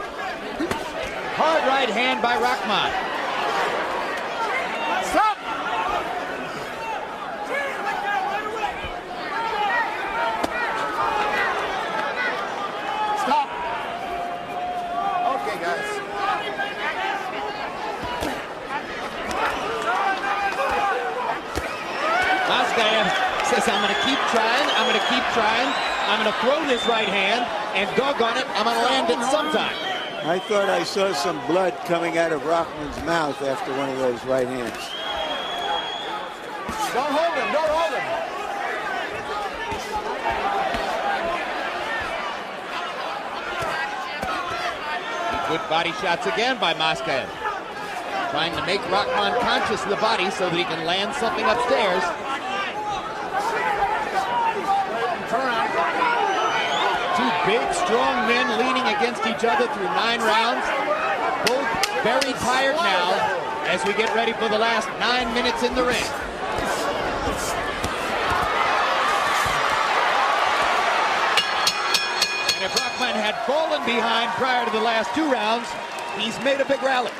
Hard right hand by Rahman. Stop. Stop. Okay, guys. Maskaev says, I'm going to keep trying, I'm going to keep trying, I'm going to throw this right hand, and doggone it, I'm going to land it sometime. I thought I saw some blood coming out of Rahman's mouth after one of those right hands. Don't hold him, don't hold him. Good body shots again by Maskaev. Trying to make Rahman conscious of the body so that he can land something upstairs. Two big, strong men leaning against each other through 9 rounds. Both very tired now as we get ready for the last 9 minutes in the ring. And if Rahman had fallen behind prior to the last 2 rounds, he's made a big rally.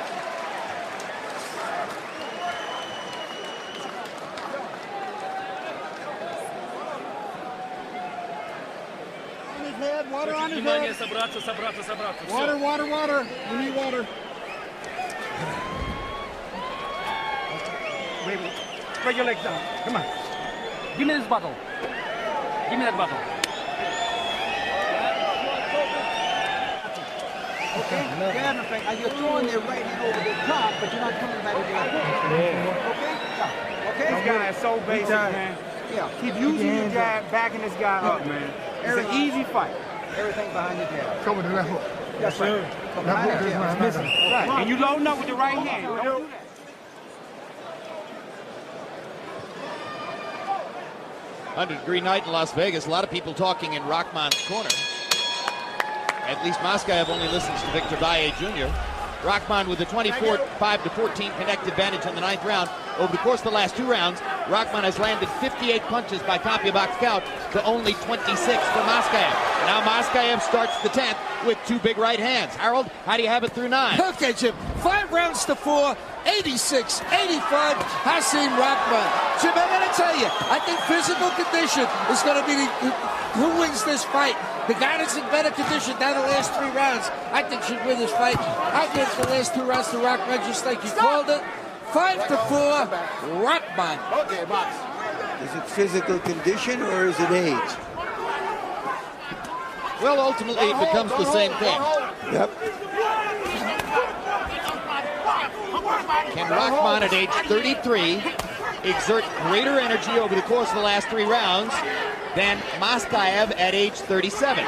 Water on his head. Water, water, water. We need water. Wait. Spread your legs down. Come on. Give me this bottle. Give me that bottle. Okay? Jab effect. You're throwing your right hand over the top, but you're not coming back with your left. Okay? Okay? This guy is so basic, man. Yeah. Keep using your jab, backing this guy up, man. It's an easy fight. Everything behind your jab. Come with the left hook. That's right. From behind your jab. It's missing. Right. And you loading up with the right hand. Don't do that. 100-degree night in Las Vegas. A lot of people talking in Rahman's corner. At least Maskaev only listens to Victor Valle Jr. Rahman with a 25-14 connect advantage in the 9th round. Over the course of the last 2 rounds, Rahman has landed 58 punches by CompuBox count to only 26 for Maskaev. Now Maskaev starts the 10th with 2 big right hands. Harold, how do you have it through 9? Okay, Jim. 5 rounds to 4. 86-85, Hasim Rahman. Jim, I'm going to tell you, I think physical condition is going to be who wins this fight. The guy that's in better condition down the last 3 rounds, I think should win this fight. I'll give the last 2 rounds to Rahman, just like you called it. 5-4, Rahman. Okay, box. Is it physical condition or is it age? Well, ultimately it becomes the same thing. Yep. Can Rahman at age 33 exert greater energy over the course of the last 3 rounds than Maskaev at age 37?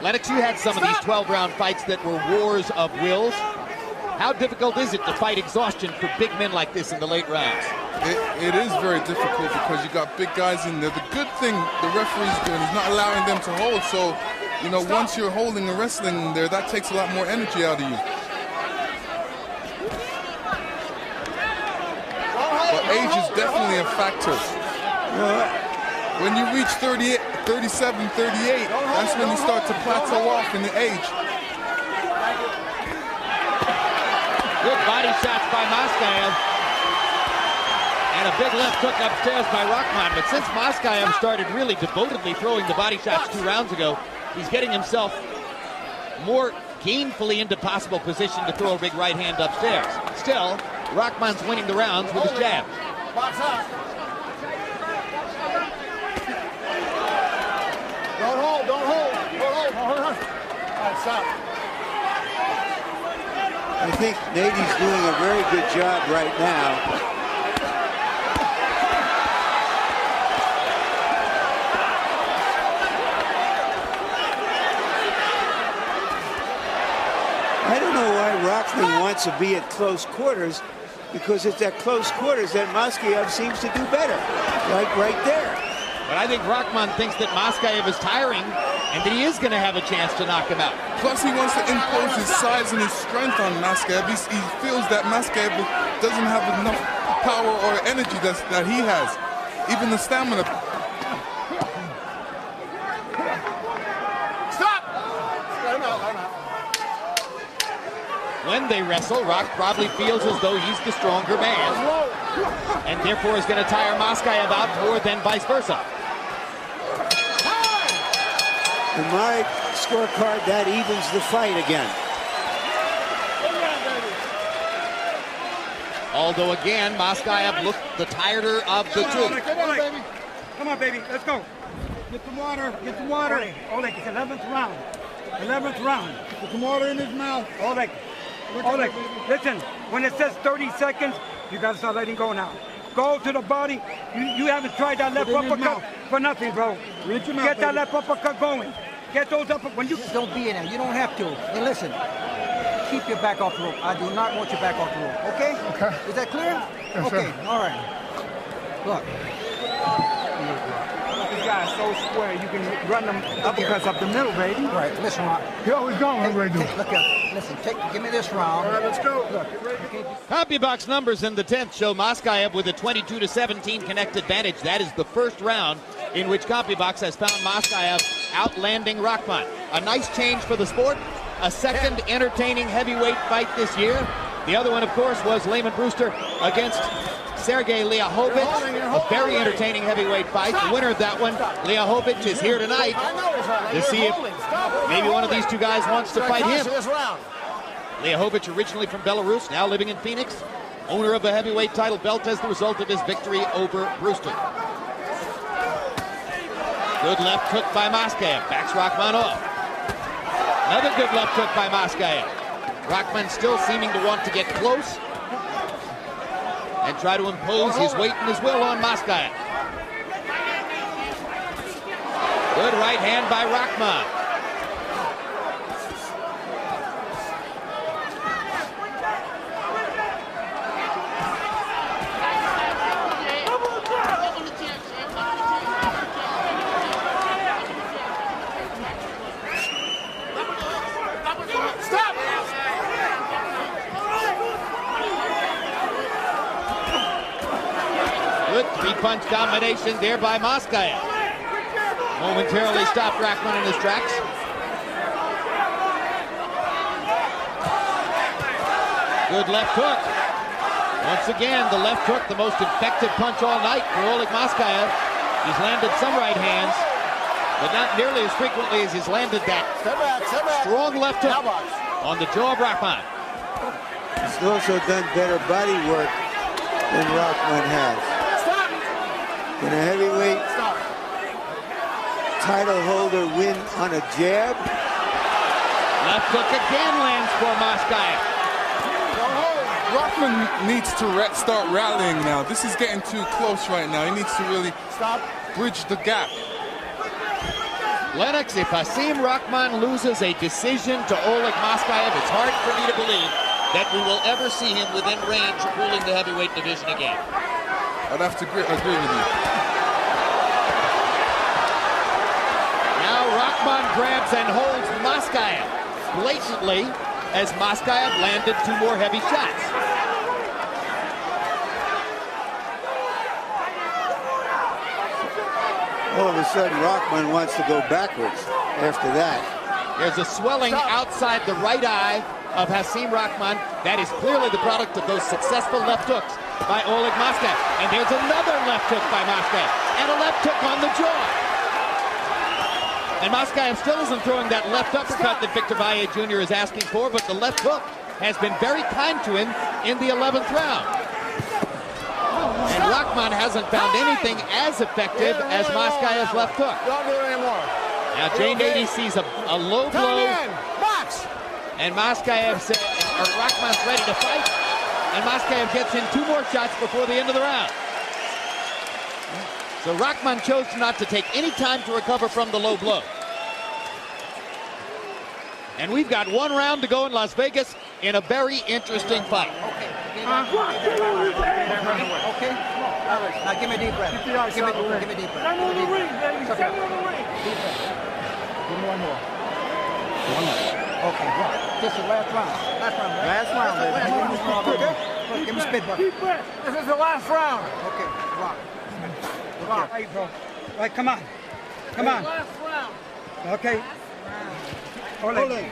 Lennox, you had some of these 12-round fights that were wars of wills. How difficult is it to fight exhaustion for big men like this in the late rounds? It is very difficult because you got big guys in there. The good thing the referee's doing is not allowing them to hold. So, you know, once you're holding and wrestling there, that takes a lot more energy out of you. But age is definitely a factor. When you reach 38, 37, 38, that's when you start to plateau off in the age. Good body shots by Maskaev. And a big left hook upstairs by Rahman. But since Maskaev started really devotedly throwing the body shots 2 rounds ago, he's getting himself more gainfully into possible position to throw a big right hand upstairs. Still, Rahman's winning the rounds with his jab. Box up. Don't hold, don't hold. Don't hold. All right, stop. I think Nady's doing a very good job right now. I don't know why Rahman wants to be at close quarters, because it's at close quarters that Maskaev seems to do better, like right there. But I think Rahman thinks that Maskaev is tiring and that he is going to have a chance to knock him out. Plus, he wants to impose his size and his strength on Maskaev. He feels that Maskaev doesn't have enough power or energy that he has, even the stamina. Stop! Let him out, let him out. When they wrestle, Rock probably feels as though he's the stronger man, and therefore is going to tire Maskaev out more than vice versa. In my scorecard, that evens the fight again. Although again, Maskaev looked the tireder of the 2. Come on, baby. Come on, baby. Let's go. Get the water. Get the water. Oleg, it's 11th round. 11th round. Put some water in his mouth. Oleg, listen. When it says 30 seconds, you got to start letting go now. Go to the body. You haven't tried that left uppercut for nothing, bro. Get that left uppercut going. Get those up when you don't be in there. You don't have to. And listen, keep your back off the rope. I do not want your back off the rope. Okay? Okay. Is that clear? Yes, okay. sir. All right. Look. This guy's so square, you can run them uppercuts up the middle, baby. Right. Listen, Rock. He always going. What do? Look at. Listen. Give me this round. All right, let's go. Look. CompuBox numbers in the 10th show Maskaev with a 22-17 connect advantage. That is the first round in which CompuBox has found Maskaev outlanding Rahman. A nice change for the sport. A second entertaining heavyweight fight this year. The other one, of course, was Lehman Brewster against Sergey Liahovich. A very entertaining heavyweight fight. The winner of that one, Liahovich, is here tonight to see if maybe one of these 2 guys wants to fight him. Liahovich, originally from Belarus, now living in Phoenix, owner of a heavyweight title belt as the result of his victory over Brewster. Good left hook by Maskaev. Backs Rahman off. Another good left hook by Maskaev. Rahman still seeming to want to get close. and try to impose his weight and his will on Maskaev. Good right hand by Rahman. Good three-punch combination there by Maskaev. Momentarily stopped Rahman in his tracks. Good left hook. Once again, the left hook, the most effective punch all night for Oleg Maskaev. He's landed some right hands, but not nearly as frequently as he's landed that strong left hook on the jaw of Rahman. He's also done better body work than Rahman has. In a heavyweight title holder win on a jab. Left hook again lands for Maskaev. Rahman needs to start rallying now. This is getting too close right now. He needs to really bridge the gap. Lennox, if Hasim Rahman loses a decision to Oleg Maskaev, it's hard for me to believe that we will ever see him within range of ruling the heavyweight division again. I'd have to agree with you. Now Rahman grabs and holds Maskaev blatantly as Maskaev landed two more heavy shots. All of a sudden, Rahman wants to go backwards after that. There's a swelling outside the right eye of Hasim Rahman. That is clearly the product of those successful left hooks by Oleg Maskaev. And there's another left hook by Maskaev. And a left hook on the jaw. And Maskaev still isn't throwing that left uppercut that Victor Valle Jr. is asking for, but the left hook has been very kind to him in the 11th round. And Rahman hasn't found anything as effective as Maskaev's left hook. Don't do it anymore. Now Jay Nady sees a low blow. And Maskaev said, Rahman's ready to fight. And Maskaev gets in two more shots before the end of the round. So Rahman chose not to take any time to recover from the low blow. And we've got one round to go in Las Vegas in a very interesting fight. Okay. Now give me a deep breath. Give me a deep breath. Stand on the ring, baby. Stand on the ring. Deep breath. Give me one more. Okay, right. This is the last round. Last round, baby. Okay. Give me spit, buddy. Deep breath. This is the last round. Okay, rock. Right, bro. Right, come on. Come on. Last round. Okay. Oleg.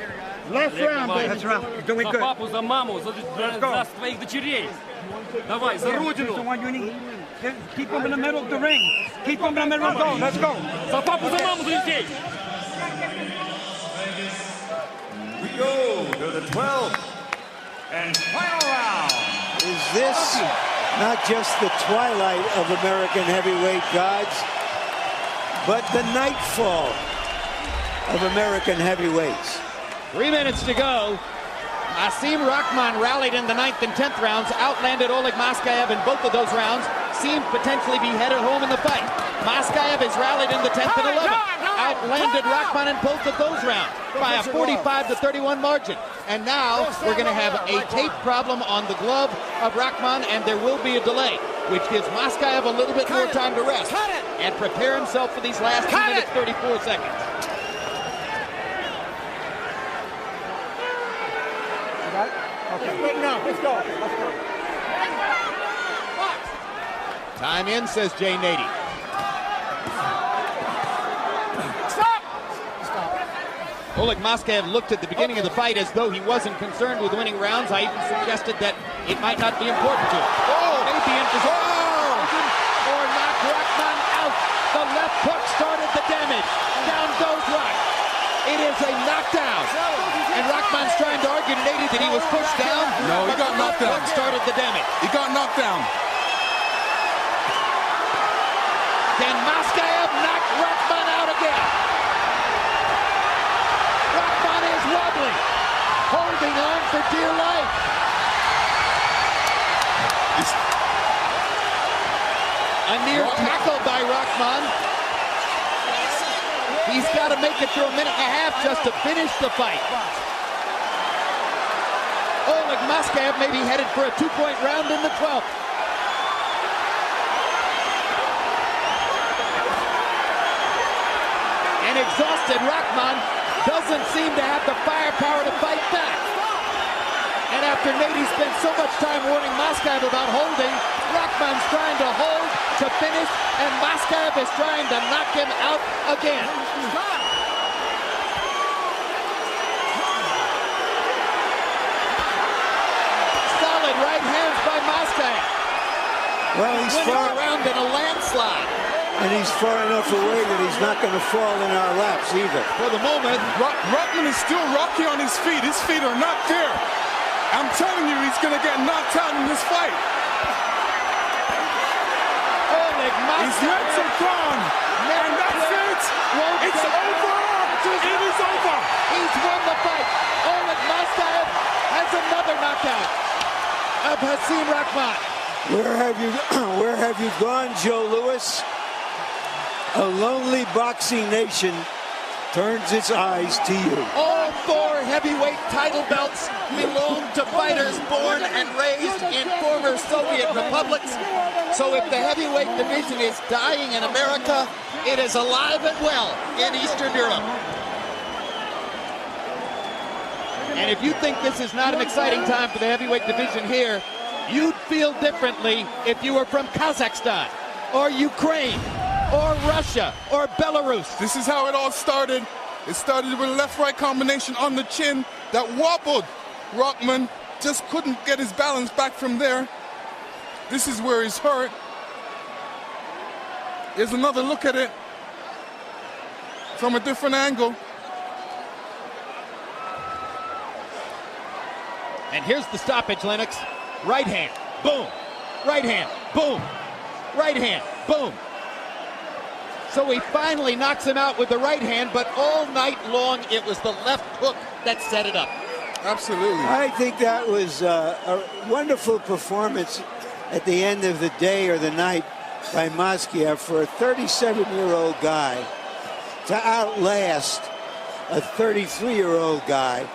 Last round, baby. That's right. You're doing За good. папу, за маму, за твоих дочерей. Давай, за This is the родину. one you need. Keep him in the middle of the ring. Keep him in the middle. Go. Let's go. За папу, за маму, за детей. We go to the 12th and final round. Is this not just the twilight of American heavyweight gods, but the nightfall of American heavyweights? 3 minutes to go. Hasim Rahman rallied in the 9th and 10th rounds, outlanded Oleg Maskaev in both of those rounds, seemed potentially be headed home in the fight. Maskaev has rallied in the 10th and 11th, outlanded Rahman in both of those rounds by a 45-31 margin. And now we're going to have a tape problem on the glove of Rahman, and there will be a delay, which gives Maskaev a little bit more time to rest and prepare himself for these last 2 minutes, 34 seconds. Okay. Let's go. Time in, says Jay Nady. Stop! Oleg Maskaev looked at the beginning of the fight as though he wasn't concerned with winning rounds. I even suggested that it might not be important to him. Oh, maybe interesting. Or knock Rahman out. The left hook started the damage. Down goes Roth. It is a knockdown. And Rahman's trying to argue to Nady that he was pushed down. No, he got knocked down. Started the damage. He got knocked down. Can Maskaev knock Rahman out again? Rahman is wobbling, holding on for dear life. A near tackle by Rahman. He's got to make it through a minute and a half just to finish the fight. Oleg Maskaev may be headed for a 2-point round in the 12th. An exhausted Rahman doesn't seem to have the firepower to fight back. And after Nady spent so much time warning Maskaev about holding, Rahman's trying to hold to finish, and Maskaev is trying to knock him out again. Solid right hands by Maskaev. Well, he's far around in a landslide. And he's far enough away that he's not going to fall in our laps either. For the moment, Rahman is still rocky on his feet. His feet are not there. I'm telling you, he's going to get knocked out in this fight. His legs are gone. And that's it. It's over. It is over. He's won the fight. Oleg Maskaev has another knockout of Hasim Rahman. Where have you gone, Joe Louis? A lonely boxing nation turns its eyes to you. All 4 heavyweight title belts belong to fighters born and raised in former Soviet republics. So if the heavyweight division is dying in America, it is alive and well in Eastern Europe. And if you think this is not an exciting time for the heavyweight division here, you'd feel differently if you were from Kazakhstan or Ukraine or Russia or Belarus. This is how it all started. It started with a left-right combination on the chin that wobbled. Rahman just couldn't get his balance back from there. This is where he's hurt. Here's another look at it from a different angle. And here's the stoppage, Lennox. Right hand, boom. Right hand, boom. Right hand, boom. So he finally knocks him out with the right hand, but all night long it was the left hook that set it up. Absolutely. I think that was a wonderful performance at the end of the day or the night by Maskaev for a 37-year-old guy to outlast a 33-year-old guy.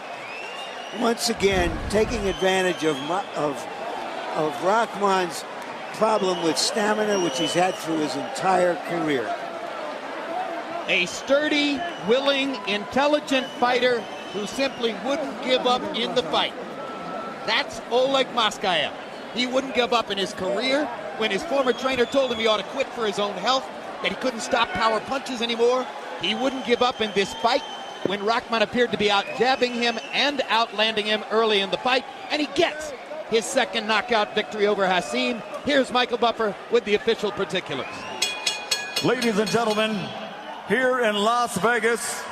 Once again, taking advantage of Rahman's problem with stamina, which he's had through his entire career. A sturdy, willing, intelligent fighter who simply wouldn't give up in the fight. That's Oleg Maskaev. He wouldn't give up in his career. When his former trainer told him he ought to quit for his own health, that he couldn't stop power punches anymore, he wouldn't give up in this fight when Rahman appeared to be out jabbing him and outlanding him early in the fight, and he gets his second knockout victory over Hasim. Here's Michael Buffer with the official particulars. Ladies and gentlemen, here in Las Vegas,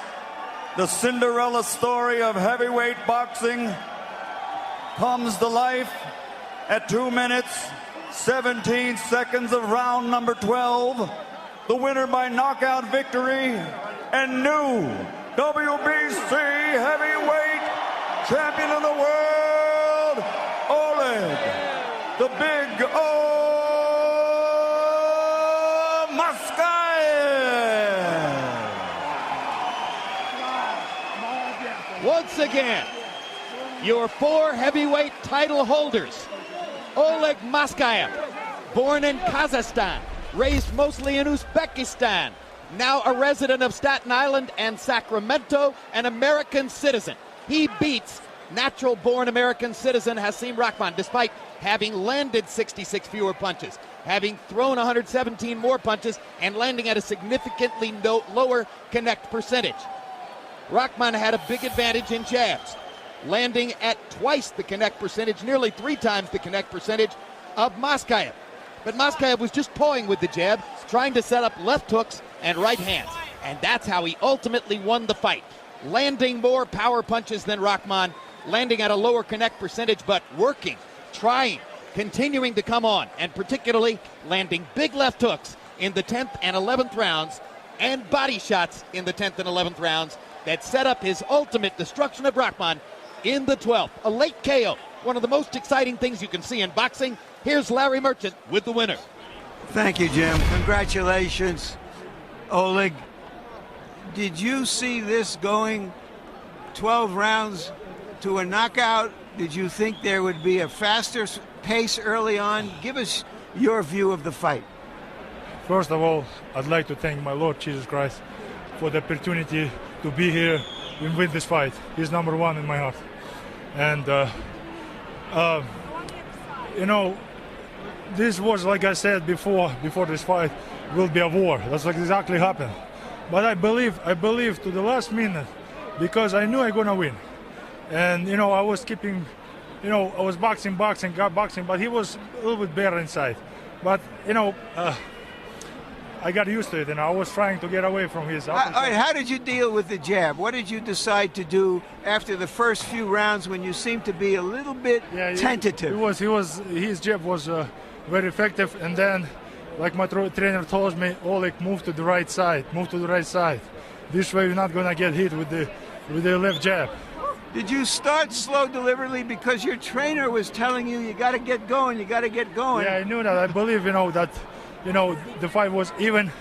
the Cinderella story of heavyweight boxing comes to life at 2 minutes, 17 seconds of round number 12. The winner by knockout victory and new WBC heavyweight champion of the world, Oleg, the Big O Maskaev. Once again, your 4 heavyweight title holders. Oleg Maskaev, born in Kazakhstan, raised mostly in Uzbekistan, now a resident of Staten Island and Sacramento, an American citizen. He beats natural-born American citizen Hasim Rahman, despite having landed 66 fewer punches, having thrown 117 more punches, and landing at a significantly lower connect percentage. Rahman had a big advantage in jabs, landing at twice the connect percentage, nearly 3 times the connect percentage of Maskaev. But Maskaev was just pawing with the jab, trying to set up left hooks and right hands. And that's how he ultimately won the fight. Landing more power punches than Rahman, landing at a lower connect percentage, but working, trying, continuing to come on, and particularly landing big left hooks in the 10th and 11th rounds and body shots in the 10th and 11th rounds that set up his ultimate destruction of Rahman in the 12th. A late KO, one of the most exciting things you can see in boxing. Here's Larry Merchant with the winner. Thank you, Jim. Congratulations, Oleg. Did you see this going 12 rounds to a knockout? Did you think there would be a faster pace early on? Give us your view of the fight. First of all, I'd like to thank my Lord Jesus Christ for the opportunity to be here and win this fight. He's number one in my heart. And, you know, this was, like I said before this fight, will be a war. That's what exactly happened. But I believe to the last minute, because I knew I gonna win. And, you know, I was keeping, you know, I was boxing, but he was a little bit better inside. But, you know, I got used to it, and I was trying to get away from his. All right, how did you deal with the jab? What did you decide to do after the first few rounds when you seemed to be a little bit tentative? His jab was very effective, and then, like my trainer told me, Oleg, move to the right side. This way you're not gonna get hit with the left jab. Did you start slow deliberately because your trainer was telling you you got to get going? Yeah, I knew that. I believe, the fight was even.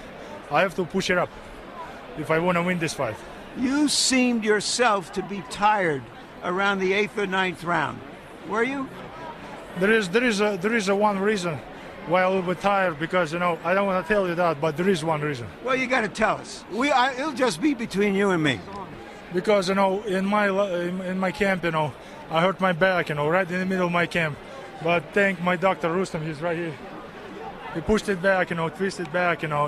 I have to push it up if I want to win this fight. You seemed yourself to be tired around the 8th or 9th round. Were you? There is a one reason why I'm a little bit tired, because I don't want to tell you that, but there is one reason. Well, you got to tell us. It'll just be between you and me. Because in my camp, I hurt my back, right in the middle of my camp. But thank my doctor Rustam, he's right here. He pushed it back, twisted back, and I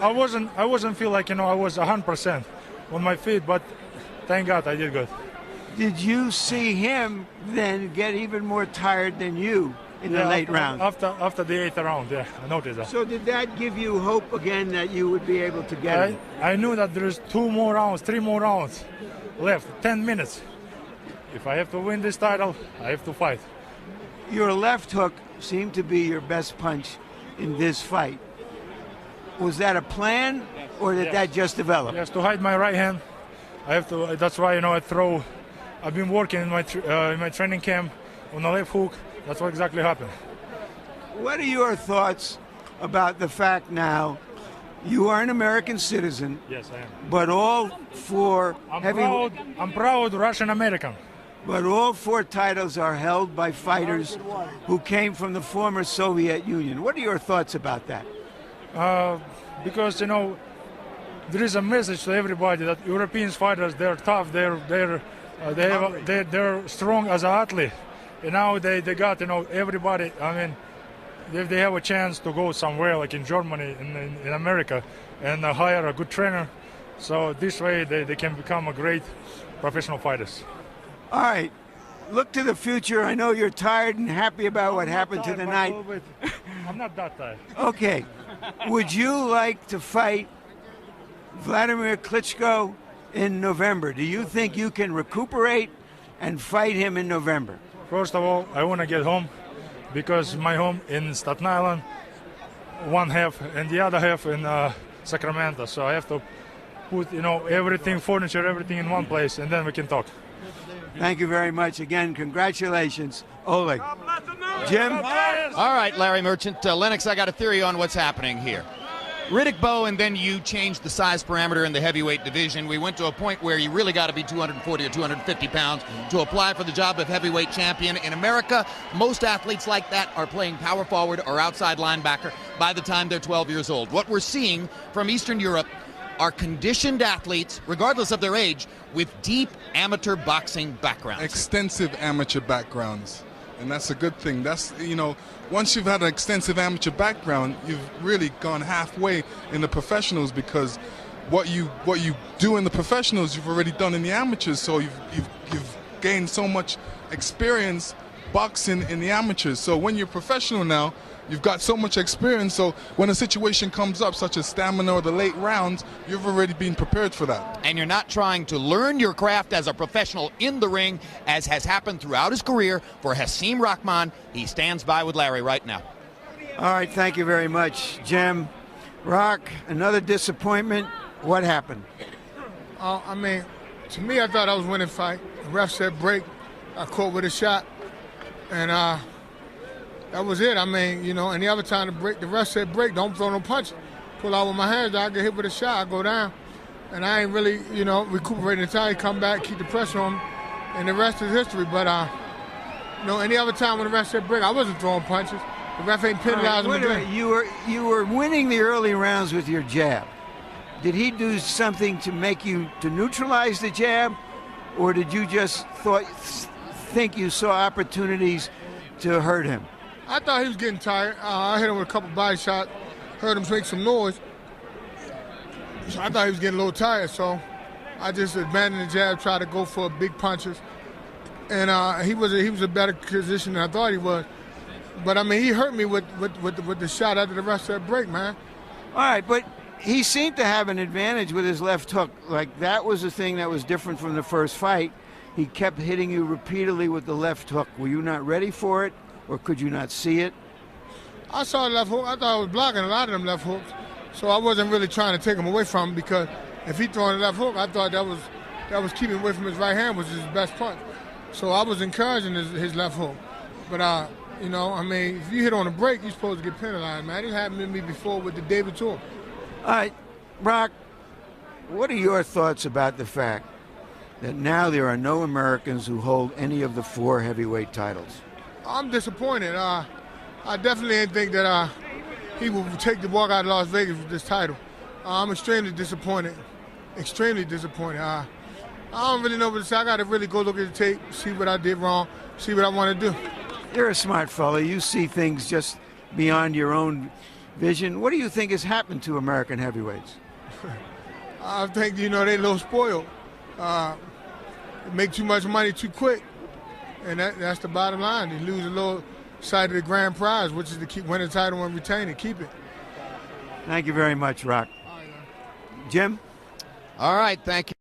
wasn't feel like I was 100% on my feet, but thank God I did good. Did you see him then get even more tired than you in the late round? After the 8th round, yeah, I noticed that. So did that give you hope again that you would be able to get it? I knew that there's 3 more rounds left, 10 minutes. If I have to win this title, I have to fight. Your left hook seemed to be your best punch in this fight. Was that a plan, or did that just develop? Yes, to hide my right hand. I have to. That's why I throw. I've been working in my training camp on the left hook. That's what exactly happened. What are your thoughts about the fact now you are an American citizen? Yes, I am. But all 4 I'm proud Russian American. But all 4 titles are held by fighters who came from the former Soviet Union. What are your thoughts about that? Because there is a message to everybody that European fighters, they're tough, they're strong as an athlete. And now they got everybody. I mean, if they have a chance to go somewhere like in Germany, in America, and hire a good trainer, so this way they can become a great professional fighters. All right, look to the future. I know you're tired and happy about what happened tonight. I'm not that tired. Okay, would you like to fight Vladimir Klitschko in November? Do you think you can recuperate and fight him in November? First of all, I want to get home, because my home in Staten Island, one half, and the other half in Sacramento. So I have to put, everything, furniture, everything in one place, and then we can talk. Thank you very much. Again, congratulations, Oleg. Jim? All right, Larry Merchant. Lennox, I got a theory on what's happening here. Riddick Bowe, and then you changed the size parameter in the heavyweight division. We went to a point where you really got to be 240 or 250 pounds to apply for the job of heavyweight champion. In America, most athletes like that are playing power forward or outside linebacker by the time they're 12 years old. What we're seeing from Eastern Europe are conditioned athletes, regardless of their age, with deep amateur boxing backgrounds. Extensive amateur backgrounds. And that's a good thing. That's, once you've had an extensive amateur background, you've really gone halfway in the professionals, because what you do in the professionals, you've already done in the amateurs. So you've gained so much experience boxing in the amateurs. So when you're professional now, you've got so much experience, so when a situation comes up, such as stamina or the late rounds, you've already been prepared for that. And you're not trying to learn your craft as a professional in the ring, as has happened throughout his career for Hasim Rahman. He stands by with Larry right now. All right, thank you very much, Jim. Rock, another disappointment. What happened? To me, I thought I was winning fight. The ref said break. I caught with a shot. And that was it. I mean, you know, any other time to break, the ref said break, don't throw no punch. Pull out with my hands, I get hit with a shot, I go down. And I ain't really, you know, recuperating the time, come back, keep the pressure on him, and the rest is history. But, you know, any other time when the ref said break, I wasn't throwing punches. The ref ain't penalizing me. Wait a minute. You were winning the early rounds with your jab. Did he do something to make you to neutralize the jab, or did you just think you saw opportunities to hurt him? I thought he was getting tired. I hit him with a couple body shots, heard him make some noise. So I thought he was getting a little tired, so I just abandoned the jab, tried to go for big punches. And he was a better position than I thought he was. But, I mean, he hurt me with the shot after the rest of that break, man. All right, but he seemed to have an advantage with his left hook. Like, that was the thing that was different from the first fight. He kept hitting you repeatedly with the left hook. Were you not ready for it, or could you not see it? I saw the left hook. I thought I was blocking a lot of them left hooks. So I wasn't really trying to take him away from him, because if he throwing the left hook, I thought that was keeping away from his right hand, which is his best punch. So I was encouraging his left hook. But, you know, I mean, if you hit on a break, you're supposed to get penalized, man. It happened to me before with the David tour. All right, Brock, what are your thoughts about the fact that now there are no Americans who hold any of the 4 heavyweight titles? I'm disappointed. I definitely didn't think that he would take the walk out of Las Vegas with this title. I'm extremely disappointed. Extremely disappointed. I don't really know what to say. I got to really go look at the tape, see what I did wrong, see what I want to do. You're a smart fella. You see things just beyond your own vision. What do you think has happened to American heavyweights? I think, you know, they a little spoiled. Make too much money too quick, and that's the bottom line. They lose a little sight of the grand prize, which is to keep winning the title and retain it, keep it. Thank you very much, Rock. Jim? All right, thank you.